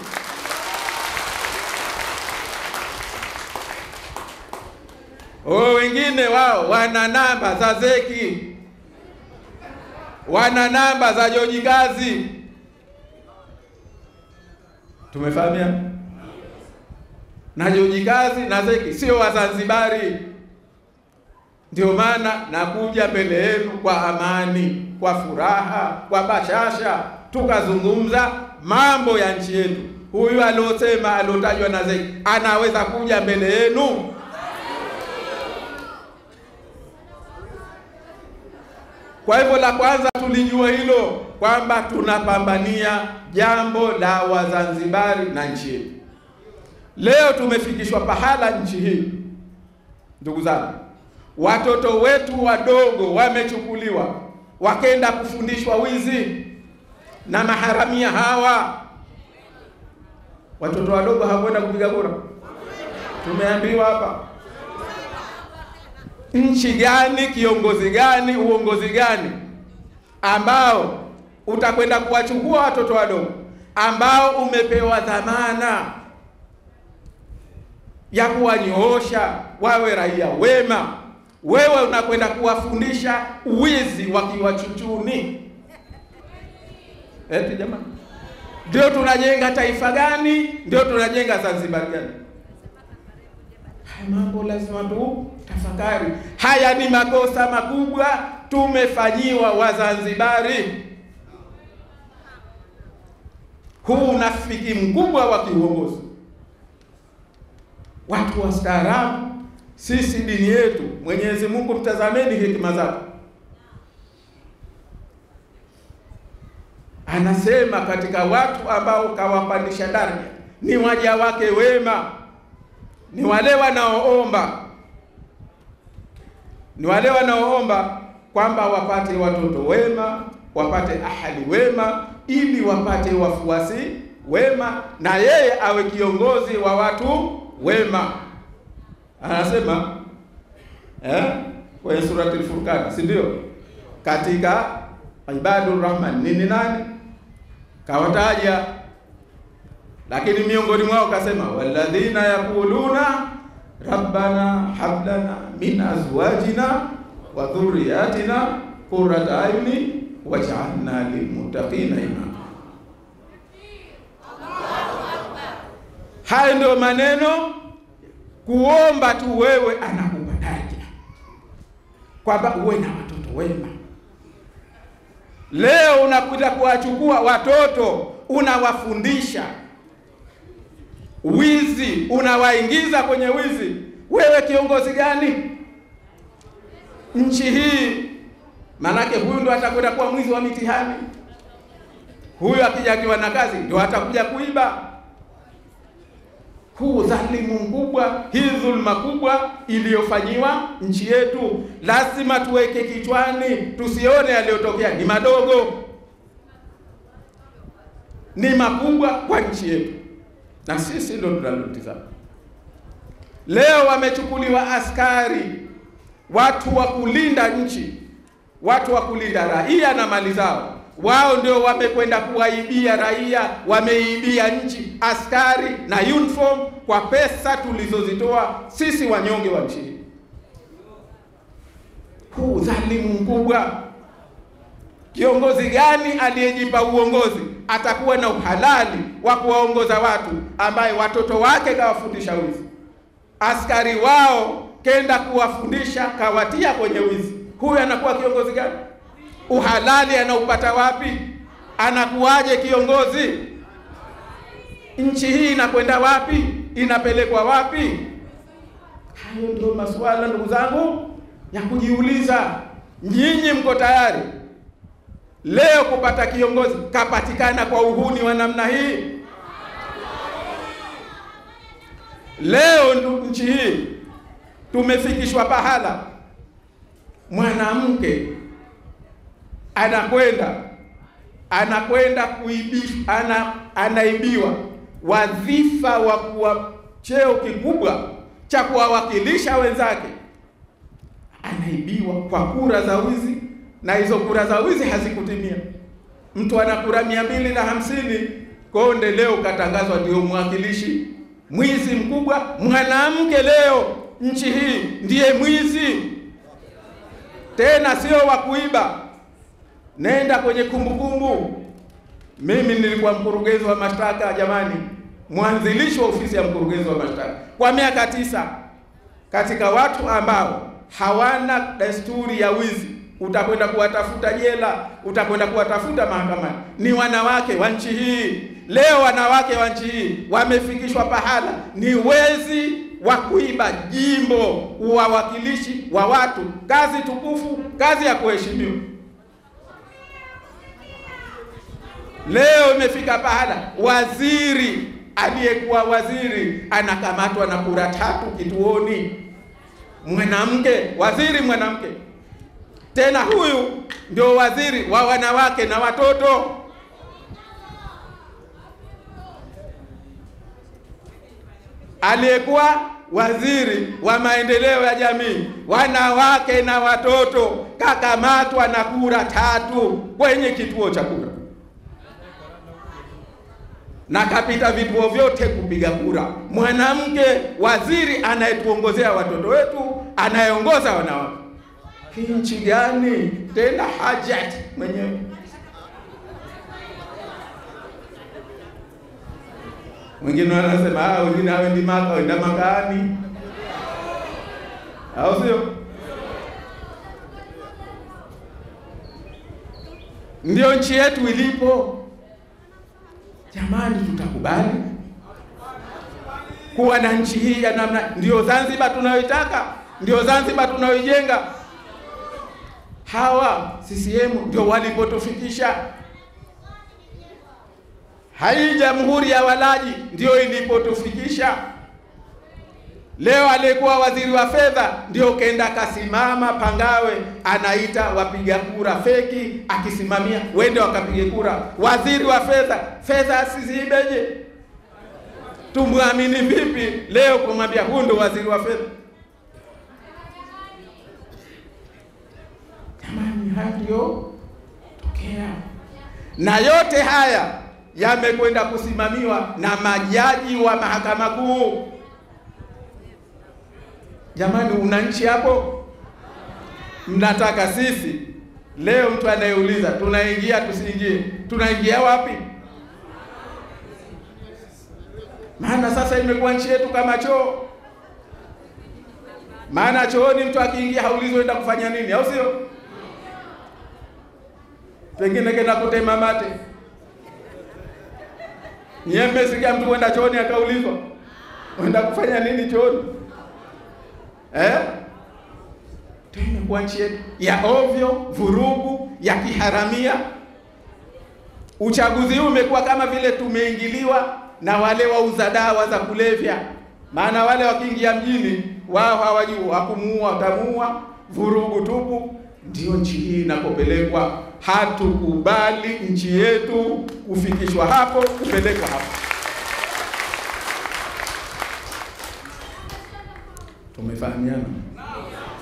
Wengine wao wana namba za Zeki, wana namba za Joji Kazi. Tumefahamia? na George Kazi na Zeki sio Wazanzibari. Ndio maana nakuja mbele yenu kwa amani, kwa furaha, kwa bashasha, tukazungumza mambo ya nchi yetu. Huyu alosema alotajwa na Zeki anaweza kuja mbele yenu? Kwa hivyo la kwanza tulijua hilo, kwamba tunapambania jambo la Wazanzibari na nchi yetu. Leo tumefikishwa pahala nchi hii, ndugu zangu, watoto wetu wadogo wamechukuliwa wakenda kufundishwa wizi na maharamia hawa. Watoto wadogo hawakwenda kupiga kura, tumeambiwa hapa. Nchi gani, kiongozi gani, uongozi gani ambao utakwenda kuwachukua watoto wadogo ambao umepewa dhamana ya kuwanyoosha wawe raia wema, wewe unakwenda kuwafundisha uwizi wakiwa chuchuni? Eti jamani, ndio tunajenga taifa gani? Ndio tunajenga Zanzibar gani? Haya mambo lazima tu tafakari. Haya ni makosa makubwa tumefanyiwa Wazanzibari. Huu unafiki mkubwa wa kiuongozi. Watu wastaarabu, sisi dini yetu, Mwenyezi Mungu mtazameni hekima zake. Anasema katika watu ambao kawapandisha daraja ni waja wake wema, ni wale wanaoomba kwamba wapate watoto wema, wapate ahali wema, ili wapate wafuasi wema, na yeye awe kiongozi wa watu wema. Anasema kwenye surati Al-Furqan, si ndio? Katika Ibadur Rahman nani kawataja, lakini miongoni mwao kasema walladhina yaquluna rabbana hablana min azwajina wa dhurriyyatina qurrata ayuni waj'alna lilmuttaqina imama. Haya ndio maneno kuomba tu, wewe anakupa daraja kwamba uwe na watoto wema. Leo unakuja kuwachukua watoto unawafundisha wizi, unawaingiza kwenye wizi. Wewe kiongozi gani nchi hii? Manake huyu ndo atakwenda kuwa mwizi wa mitihani. Huyu akijakiwa na kazi ndio atakuja kuiba. Huu dhalimu mkubwa, hii dhulma kubwa iliyofanyiwa nchi yetu, lazima tuweke kichwani, tusione yaliyotokea ni madogo, ni makubwa kwa nchi yetu, na sisi ndio tunalotizama. Leo wamechukuliwa askari, watu wa kulinda nchi, watu wa kulinda raia na mali zao. Wao ndio wamekwenda kuwaibia raia, wameibia nchi, askari na uniform kwa pesa tulizozitoa sisi wanyonge wa nchi. Huu dhalimu mkubwa. Kiongozi gani aliyejipa uongozi atakuwa na uhalali wa kuwaongoza watu ambaye watoto wake kawafundisha wizi? Askari wao kenda kuwafundisha kawatia kwenye wizi. Huyu anakuwa kiongozi gani? Uhalali anaupata wapi? Anakuwaje kiongozi? Nchi hii inakwenda wapi? Inapelekwa wapi? Hayo ndio masuala, ndugu zangu, ya kujiuliza. Nyinyi mko tayari leo kupata kiongozi kapatikana kwa uhuni wa namna hii? Leo nchi hii tumefikishwa pahala mwanamke anakwenda kuibishwa, anaibiwa wadhifa wa kuwa cheo kikubwa cha kuwawakilisha wenzake, anaibiwa kwa kura za wizi, na hizo kura za wizi hazikutimia. Mtu ana kura 250, Konde leo katangazwa ndio mwakilishi. Mwizi mkubwa. Mwanamke leo nchi hii ndiye mwizi, tena sio wa kuiba. Nenda kwenye kumbukumbu. Mimi nilikuwa mkurugenzi wa mashtaka jamani, mwanzilishi wa ofisi ya mkurugenzi wa mashtaka kwa miaka 9, katika watu ambao hawana desturi ya wizi, utakwenda kuwatafuta jela, utakwenda kuwatafuta mahakamani, ni wanawake wa nchi hii. Leo wanawake wa nchi hii wamefikishwa pahala ni wezi wa kuiba jimbo, uwakilishi wa watu, kazi tukufu, kazi ya kuheshimiwa. Leo imefika pahala waziri, aliyekuwa waziri, anakamatwa na kura 3 kituoni. Mwanamke, waziri mwanamke. Tena huyu ndio waziri wa wanawake na watoto. Aliyekuwa waziri wa maendeleo ya jamii, wanawake na watoto, kakamatwa na kura 3 kwenye kituo cha kura, na kapita vituo vyote kupiga kura. Mwanamke waziri anayetuongozea watoto wetu, anayeongoza wanawake. Hii nchi gani tena? Hajat mwenyewe. Mwingine anasema wengine hawendi Maka, wenda Makani, au sio? Ndio nchi yetu ilipo. Jamani, tutakubali kuwa na nchi hii ya namna? Ndio Zanzibar tunayoitaka, ndio Zanzibar tunayoijenga. Hawa CCM ndio walipotufikisha. Hai jamhuri ya walaji ndio ilipotufikisha. Leo aliyekuwa waziri wa fedha ndio kenda kasimama Pangawe, anaita wapiga kura feki, akisimamia wende wakapige kura. Waziri wa fedha, fedha asiziibeje? Tumwamini vipi leo kumwambia huyu ndo waziri wa fedha? Jamani, ndio tokea. Na yote haya yamekwenda kusimamiwa na majaji wa mahakama kuu. Jamani, una nchi hapo? Mnataka sisi leo, mtu anayeuliza tunaingia tusiingie, tunaingia wapi? Maana sasa imekuwa nchi yetu kama choo. Maana chooni mtu akiingia haulizwi enda kufanya nini, au sio? Pengine kenda kutema mate. Nyembe sikia mtu kwenda chooni akaulizwa enda kufanya nini chooni? Tumekuwa nchi yetu ya ovyo, vurugu, ya kiharamia. Uchaguzi huu umekuwa kama vile tumeingiliwa na wale wauza dawa za kulevya. Maana wale wakiingia mjini wao hawajui, hakumuua watamuua, vurugu tupu. Ndio nchi hii inakopelekwa. Hatukubali nchi yetu kufikishwa hapo, kupelekwa hapo. Tumefahamiana?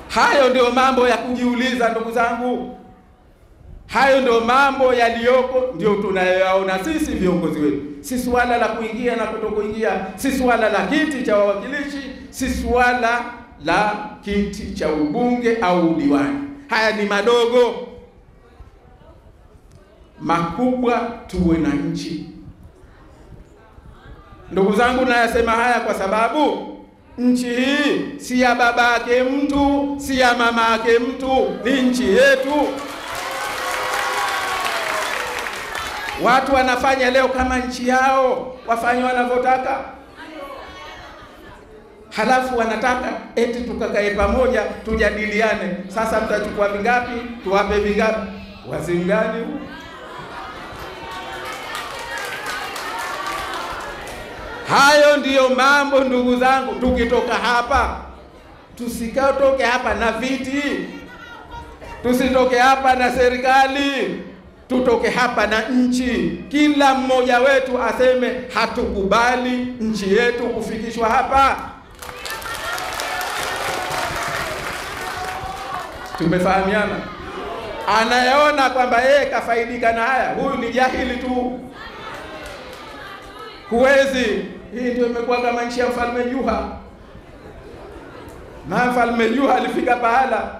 Hayo ndio mambo ya kujiuliza, ndugu zangu. Hayo ndio mambo yaliyoko, ndio tunayoyaona sisi viongozi wetu. Si swala la kuingia na kutokuingia, si swala la kiti cha wawakilishi, si swala la kiti cha ubunge au udiwani. Haya ni madogo. Makubwa, tuwe na nchi. Ndugu zangu, nayasema haya kwa sababu nchi hii si ya baba yake mtu, si ya mama yake mtu, ni nchi yetu. Watu wanafanya leo kama nchi yao, wafanye wanavyotaka. Halafu wanataka eti tukakae pamoja tujadiliane. Sasa mtachukua vingapi? Tuwape vingapi? Wazimu gani huu? Hayo ndiyo mambo, ndugu zangu. Tukitoka hapa, tusikatoke hapa na viti, tusitoke hapa na serikali, tutoke hapa na nchi. Kila mmoja wetu aseme hatukubali nchi yetu kufikishwa hapa. Tumefahamiana? Anayeona kwamba yeye kafaidika na haya, huyu ni jahili tu. Huwezi. Hii ndio imekuwa kama nchi ya Mfalme Juha. Na Mfalme Juha alifika pahala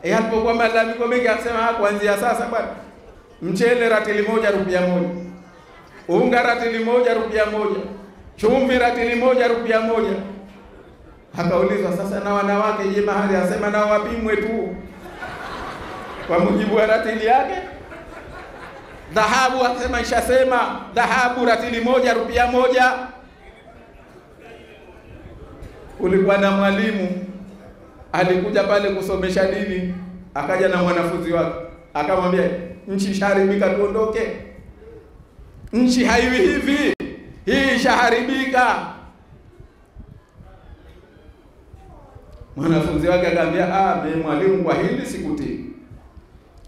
alipokuwa malalamiko mengi, akasema kuanzia sasa bwana, mchele ratili moja rupia moja. unga ratili moja ₹1, chumvi ratili moja ₹1. Akaulizwa, sasa na wanawake je, mahari? Asema nao wapimwe tu kwa mujibu wa ratili yake. Dhahabu akasema ishasema dhahabu ratili moja ₹1. Kulikuwa na mwalimu alikuja pale kusomesha dini, akaja na mwanafunzi wake akamwambia, nchi ishaharibika, tuondoke. Nchi haiwi hivi, hii ishaharibika. Mwanafunzi wake akamwambia, mimi mwalimu, kwa hili sikutii.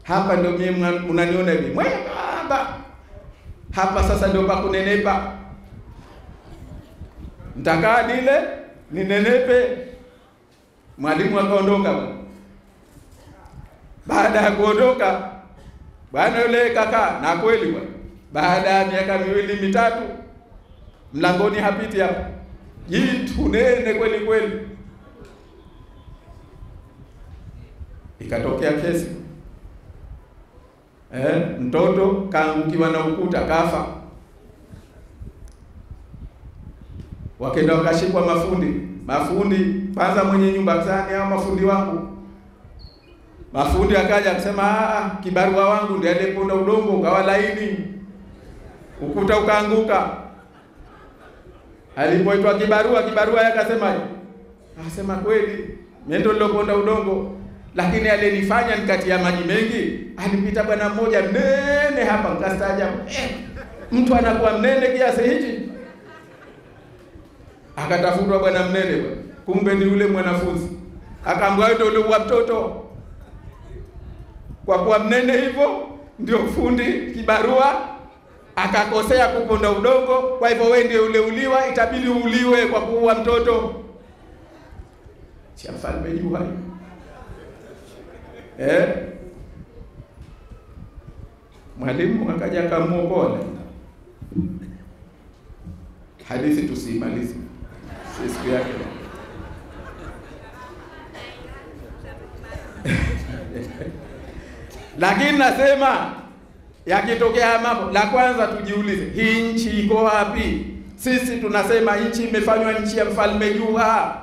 Hapa ndio mimi unaniona hivi. Mweba. Hapa sasa ndio pa kunenepa. Nitakaa nile ninenepe. Mwalimu akaondoka. Baada ya kuondoka, bwana yule kaka, na kweli bwana, baada ya miaka 2-3 mlangoni hapiti hapo. Jitu nene kweli kweli. Ikatokea kesi. Mtoto kaangukiwa na ukuta kafa. Wakaenda wakashikwa mafundi kwanza, mwenye nyumba kazani au mafundi wangu. Mafundi akaja akasema, kibarua wangu ndiye aliyeponda udongo ukawa laini, ukuta ukaanguka. Alipoitwa kibarua yake akasema kweli mimi ndo niloponda udongo, lakini alenifanya nikatia maji mengi. Alipita bwana mmoja mnene hapa, nikastaajabu, mtu anakuwa mnene kiasi hichi? Akatafutwa bwana mnene, kumbe ni yule mwanafunzi. Akaambiwa, wewe ndio ule mtoto, kwa kuwa mnene hivyo ndio fundi kibarua akakosea kuponda udongo, kwa hivyo wewe ndio ule uliwa, itabidi uliwe kwa kuua mtoto. Cha mfalme jua. Mwalimu akaja akamuokoa. Hadithi tusimalize. Siku yake. Lakini nasema yakitokea mambo, la kwanza tujiulize, hii nchi iko wapi? Sisi tunasema nchi imefanywa nchi ya mfalme Juha,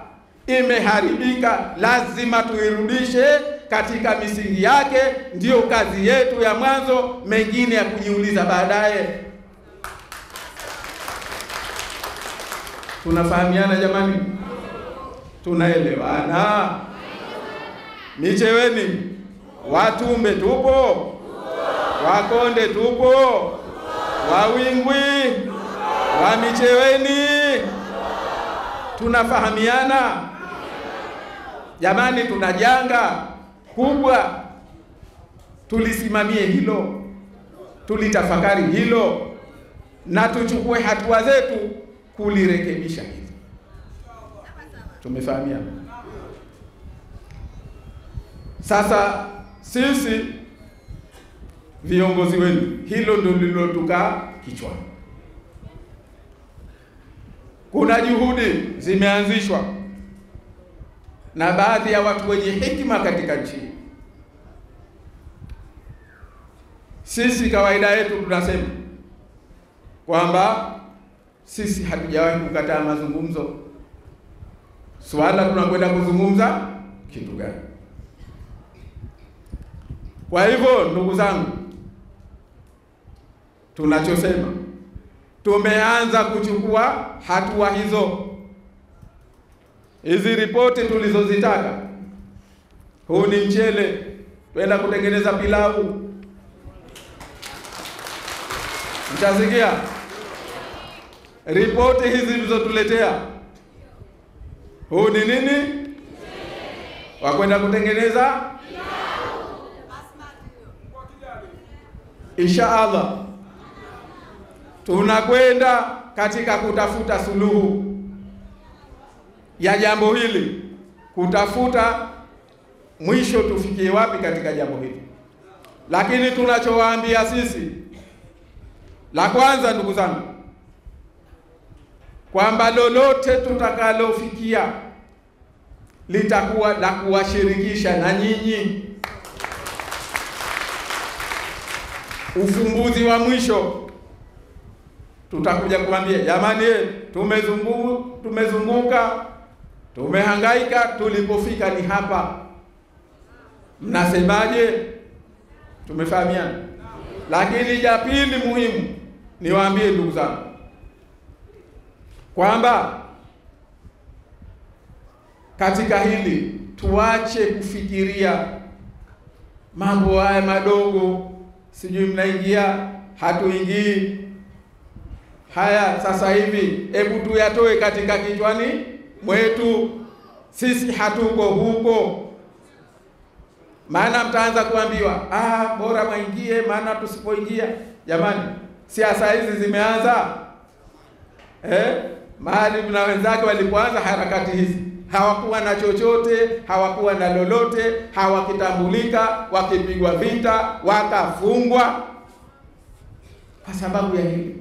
imeharibika, lazima tuirudishe katika misingi yake. Ndiyo kazi yetu ya mwanzo, mengine ya kujiuliza baadaye. Tunafahamiana jamani? Tunaelewana? Micheweni Watumbe tupo, Wakonde tupo, Wawingwi, Wamicheweni, tunafahamiana jamani? Tuna janga kubwa, tulisimamie hilo, tulitafakari hilo, na tuchukue hatua zetu kulirekebisha hilo. Tumefahamiana? Sasa sisi viongozi wenu, hilo ndio lilotuka kichwani. Kuna juhudi zimeanzishwa na baadhi ya watu wenye hekima katika nchi. Sisi kawaida yetu tunasema kwamba sisi hatujawahi kukataa mazungumzo. Swala tunakwenda kuzungumza kitu gani? Kwa hivyo ndugu zangu, tunachosema, tumeanza kuchukua hatua hizo. Hizi ripoti tulizozitaka, huu ni mchele, twenda kutengeneza pilau. Mtasikia ripoti hizi tulizotuletea, huu ni nini? Wakwenda kutengeneza insha Allah. Tunakwenda katika kutafuta suluhu ya jambo hili, kutafuta mwisho tufikie wapi katika jambo hili. Lakini tunachowaambia sisi, la kwanza ndugu zangu, kwamba lolote tutakalofikia litakuwa la kuwashirikisha na nyinyi. Ufumbuzi wa mwisho tutakuja kuambia jamani, tumezunguka, tumehangaika, tulipofika ni hapa. Mnasemaje? Tumefahamiana? Lakini ya pili muhimu, niwaambie ndugu zangu kwamba katika hili tuache kufikiria mambo haya madogo, sijui mnaingia hatuingii. Haya sasa hivi hebu tuyatoe katika kichwani mwetu, sisi hatuko huko. Maana mtaanza kuambiwa bora maingie, maana tusipoingia. Jamani, siasa hizi zimeanza mahali na wenzake walipoanza harakati hizi hawakuwa na chochote, hawakuwa na lolote, hawakitambulika, wakipigwa vita, wakafungwa kwa sababu ya hili.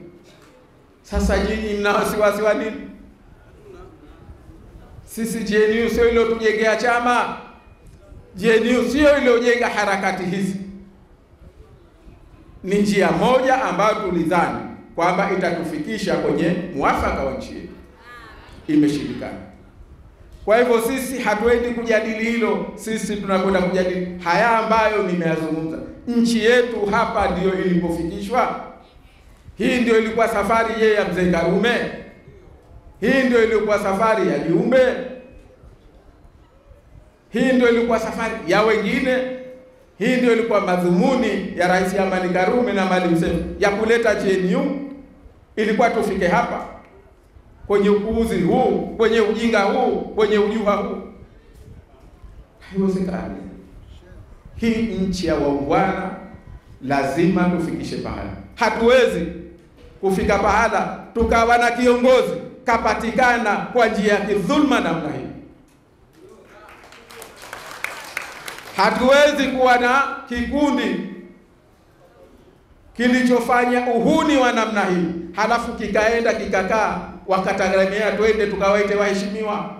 Sasa nyinyi mna wasiwasi wa nini? Sisi GNU sio ile tujengea chama, GNU sio ile ujenga harakati hizi. Ni njia moja ambayo tulidhani kwamba itatufikisha kwenye mwafaka wa nchi yetu, imeshindikana. Kwa hivyo sisi hatuendi kujadili hilo, sisi tunakwenda kujadili haya ambayo nimeyazungumza. Nchi yetu hapa ndiyo ilipofikishwa. Hii ndio ilikuwa safari ya Mzee Karume. Hii ndio ilikuwa safari ya Jumbe. Hii ndio ilikuwa safari ya wengine. Hii ndio ilikuwa madhumuni ya Rais Amani Karume na Maalim Seif ya kuleta GNU. Ilikuwa tufike hapa kwenye upuuzi huu, kwenye ujinga huu, kwenye ujuha huu. Haiwezekani. Hii nchi ya waungwana lazima tufikishe pahala. Hatuwezi kufika pahala tukawa na kiongozi kapatikana kwa njia ya kidhulma namna hii. Hatuwezi kuwa na kikundi kilichofanya uhuni wa namna hii halafu kikaenda kikakaa wakatagemea twende tukawaite waheshimiwa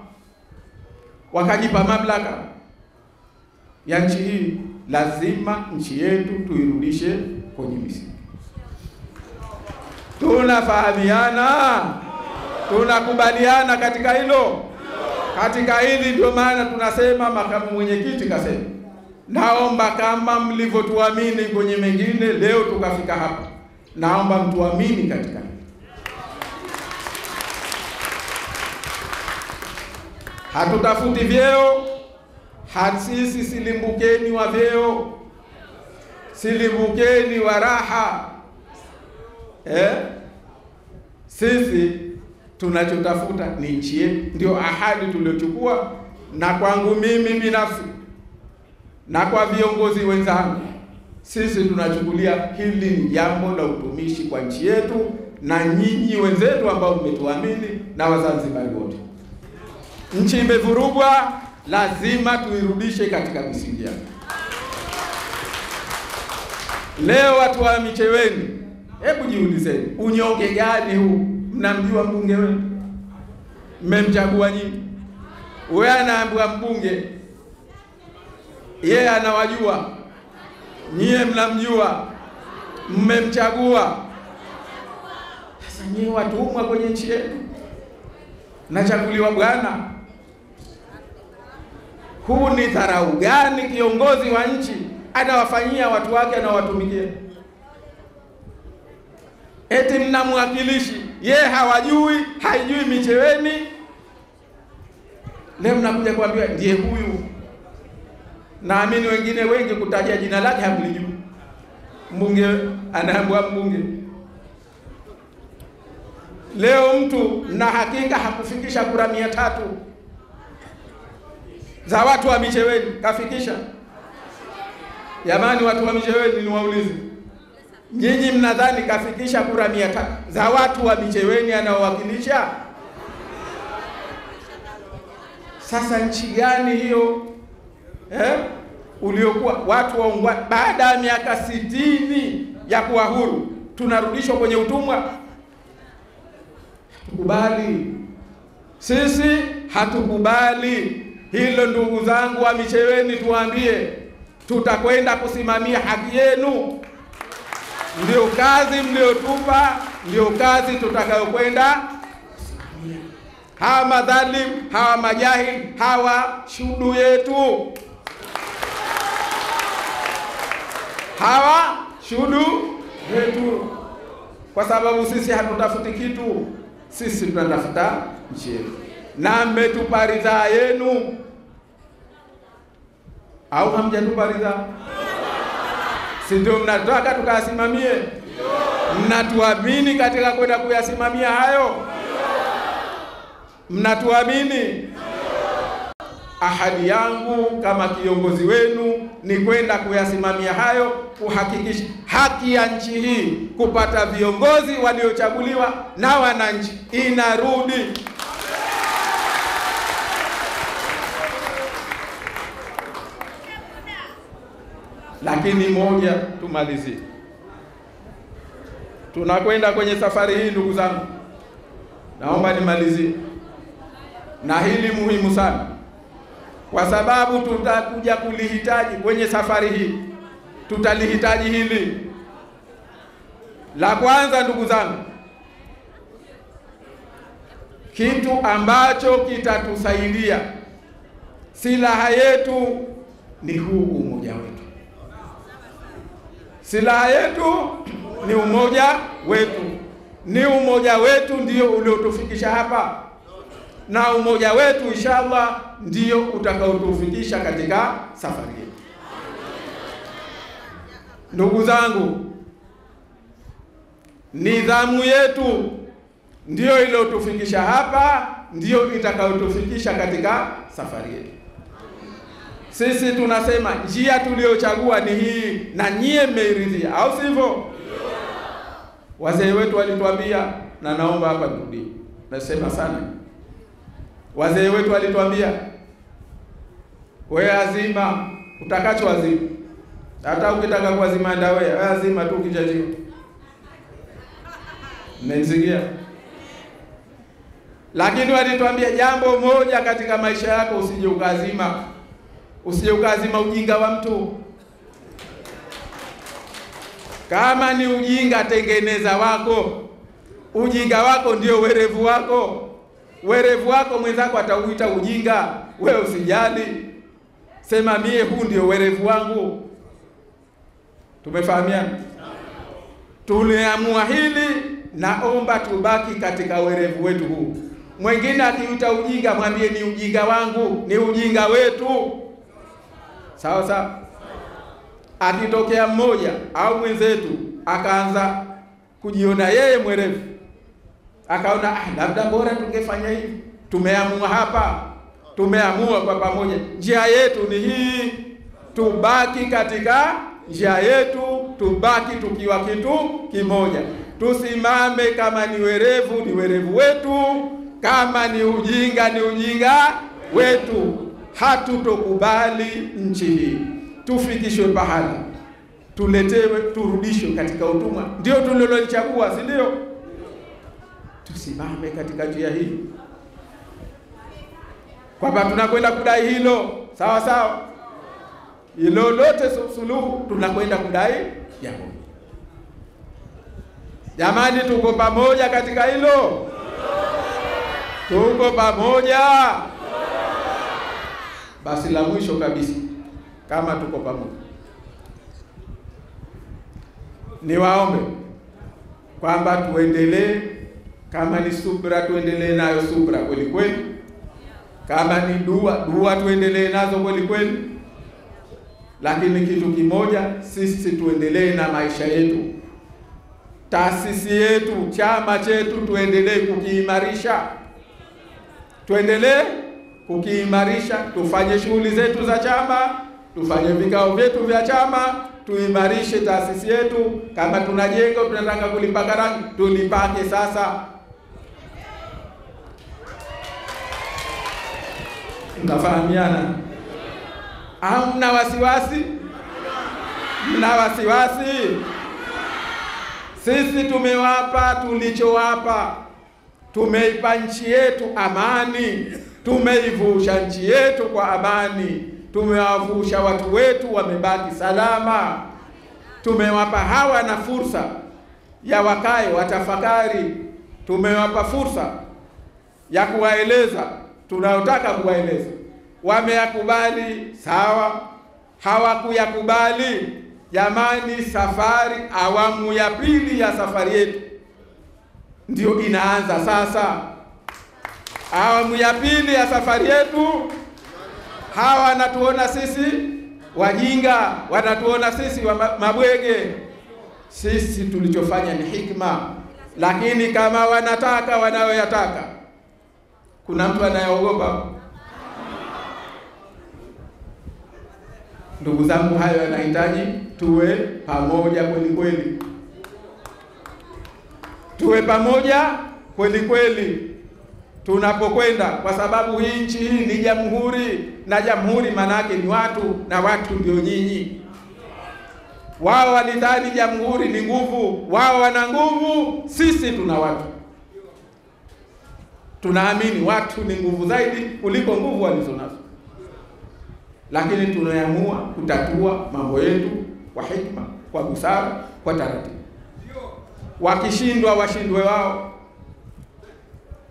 wakajipa mamlaka ya nchi hii. Lazima nchi yetu tuirudishe kwenye misingi. Tunafahamiana? Tunakubaliana katika hilo? Katika hili ndio maana tunasema, makamu mwenyekiti kasema, naomba kama mlivyotuamini kwenye mengine leo tukafika hapa, naomba mtuamini katika hili. Hatutafuti vyeo, sisi silimbukeni wa vyeo, silimbukeni wa raha. Sisi tunachotafuta ni nchi yetu, ndio ahadi tuliochukua. Na kwangu mimi binafsi na kwa viongozi wenzangu, sisi tunachukulia hili ni jambo la utumishi kwa nchi yetu na nyinyi wenzetu ambao mmetuamini na Wazanzibari wote. Nchi imevurugwa, lazima tuirudishe katika misingi yake. Leo watu wa Micheweni, hebu jiulizeni, unyonge gani huu? Mnamjua mbunge wenu? Mmemchagua nyinyi? Wewe anaambiwa mbunge, yeye anawajua, nyie mnamjua, mmemchagua. Sasa nyie watumwa kwenye nchi yetu, nachaguliwa bwana. Huu ni dharau gani kiongozi wa nchi anawafanyia watu wake, anawatumikia? Eti mnamwakilishi, yeye hawajui, haijui Micheweni. Leo mnakuja kuambiwa ndiye huyu. Naamini wengine wengi kutajia jina lake hamlijui. Mbunge anaambiwa mbunge. Leo mtu na hakika hakufikisha kura 300 za watu wa Micheweni, kafikisha? Jamani, watu wa Micheweni niwaulize, nyinyi mnadhani kafikisha kura 300 za watu wa Micheweni anaowakilisha? Sasa nchi gani hiyo uliokuwa watu waungwana baada ya miaka 60 ya kuwa huru tunarudishwa kwenye utumwa? Hatukubali. Sisi hatukubali hilo. Ndugu zangu wa Micheweni, tuambie, tutakwenda kusimamia haki yenu. Ndio kazi mliotupa, ndio kazi tutakayokwenda. Hawa madhalim, hawa majahil, hawa shudu yetu, hawa shudu yetu, kwa sababu sisi hatutafuti kitu, sisi tunatafuta nchi yetu, na mmetupa ridhaa yenu au hamjatupa ridhaa? Si ndio mnataka tukasimamie? Mnatuamini katika kwenda kuyasimamia hayo? Mnatuamini? Ahadi yangu kama kiongozi wenu ni kwenda kuyasimamia hayo, kuhakikisha haki ya nchi hii kupata viongozi waliochaguliwa na wananchi inarudi. Lakini moja tumalizie, tunakwenda kwenye safari hii ndugu zangu, naomba nimalizie na hili muhimu sana, kwa sababu tutakuja kulihitaji kwenye safari hii, tutalihitaji hili. La kwanza ndugu zangu, kitu ambacho kitatusaidia, silaha yetu ni huu umoja wetu. Silaha yetu ni umoja wetu. Ni umoja wetu ndio uliotufikisha hapa, na umoja wetu inshallah ndio utakaotufikisha katika safari yetu. Ndugu zangu, nidhamu yetu ndio iliyotufikisha hapa, ndio itakayotufikisha katika safari yetu. Sisi tunasema njia tuliochagua ni hii na nyie mmeiridhia, au sivyo? Wazee wetu walituambia, na naomba hapa nirudie, nasema sana. Wazee wetu walituambia, wewe azima utakacho azima. Hata ukitaka kuazima nda wewe azima tu kijajio. Mmesikia? Lakini walituambia jambo moja katika maisha yako, usije ukazima. Usije ukazima ujinga wa mtu. Kama ni ujinga, tengeneza wako. Ujinga wako ndio werevu wako. Werevu wako mwenzako atauita ujinga, wewe usijali. Sema mie huu ndio werevu wangu. Tumefahamiana? Tuliamua hili, naomba tubaki katika werevu wetu huu. Mwingine akiuita ujinga, mwambie ni ujinga wangu, ni ujinga wetu. Sawa sawa? Akitokea mmoja au mwenzetu akaanza kujiona yeye mwerevu, akaona labda bora tungefanya hivi, tumeamua hapa, tumeamua kwa pamoja, njia yetu ni hii, tubaki katika njia yetu, tubaki tukiwa kitu kimoja. Tusimame, kama ni werevu ni werevu wetu, kama ni ujinga ni ujinga wetu. Hatutokubali nchi hii tufikishwe pahala tuletewe, turudishwe katika utumwa. Ndio tulilolichagua, si ndio? Tusimame katika njia hii, kwamba tunakwenda kudai hilo. Sawa sawa, hilo lote suluhu tunakwenda kudai jambo. Jamani, tuko pamoja katika hilo? Tuko pamoja? Basi la mwisho kabisa, kama tuko pamoja, niwaombe kwamba tuendelee. Kama ni subra, tuendelee nayo subra kweli kweli. Kama ni dua tuendelee nazo kweli kweli. Lakini kitu kimoja, sisi tuendelee na maisha yetu, taasisi yetu, chama chetu, tuendelee kukiimarisha. Tuendelee kukiimarisha, tufanye shughuli zetu za chama, tufanye vikao vyetu vya chama, tuimarishe taasisi yetu. Kama tunajenga tunataka kulipaka rangi, tulipake sasa. Tunafahamiana? Au mna wasiwasi? Mna wasiwasi? Sisi tumewapa tulichowapa. Tumeipa nchi yetu amani, tumeivusha nchi yetu kwa amani, tumewavusha watu wetu wamebaki salama. Tumewapa hawa na fursa ya wakae watafakari. Tumewapa fursa ya kuwaeleza tunayotaka kuwaeleza. Wameyakubali, sawa. Hawakuyakubali, jamani, safari, awamu ya pili ya safari yetu ndio inaanza sasa. Awamu ya pili ya safari yetu. Hawa wanatuona sisi wajinga, wanatuona sisi mabwege. Sisi tulichofanya ni hikma. Lakini kama wanataka wanayoyataka, kuna mtu anayeogopa? Ndugu zangu, hayo yanahitaji tuwe pamoja kweli kweli. Tuwe pamoja kweli kweli tunapokwenda, kwa sababu hii nchi hii ni jamhuri, na jamhuri manake ni watu, na watu ndio nyinyi. Wao walidhani jamhuri ni nguvu, wao wana nguvu, sisi tuna watu. Tunaamini watu ni nguvu zaidi kuliko nguvu walizonazo, lakini tunaamua kutatua mambo yetu kwa hikma, kwa busara, kwa taratibu. Wakishindwa washindwe wao.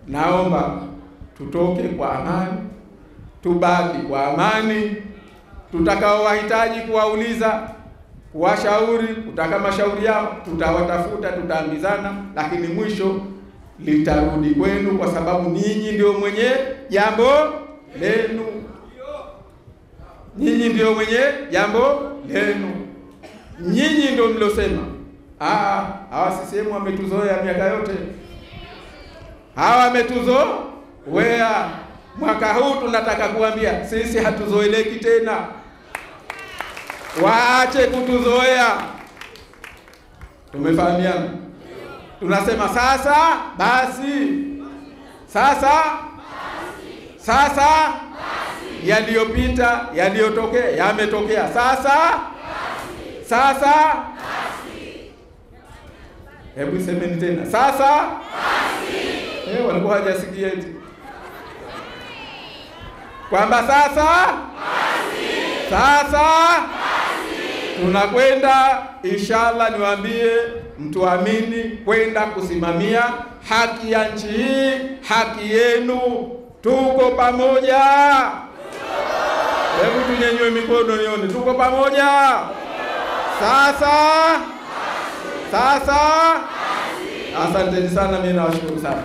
Naomba tutoke kwa amani, tubaki kwa amani. Tutakao wahitaji kuwauliza, kuwashauri, kutaka mashauri yao, tutawatafuta, tutaambizana, lakini mwisho litarudi kwenu, kwa sababu ninyi ndio mwenye jambo lenu. Nyinyi ndio mwenye jambo lenu. Nyinyi ndio mlosema, hawa CCM wametuzoea miaka yote. Hawa wametuzoea. Mwaka huu tunataka kuambia sisi hatuzoeleki tena. Waache kutuzoea. Tumefahamiana? Tunasema sasa basi. Sasa yaliyopita, yaliyotokea, yametokea. Sasa hebu semeni tena. Sasa walikuwa hawajasikia eti kwamba sasa tunakwenda, inshallah. Niwaambie, mtuamini, kwenda kusimamia haki ya nchi hii, haki yenu. Tuko pamoja. Hebu tunyanyue mikono nione. Tuko pamoja. Sasa. Asanteni sana, mimi nawashukuru sana.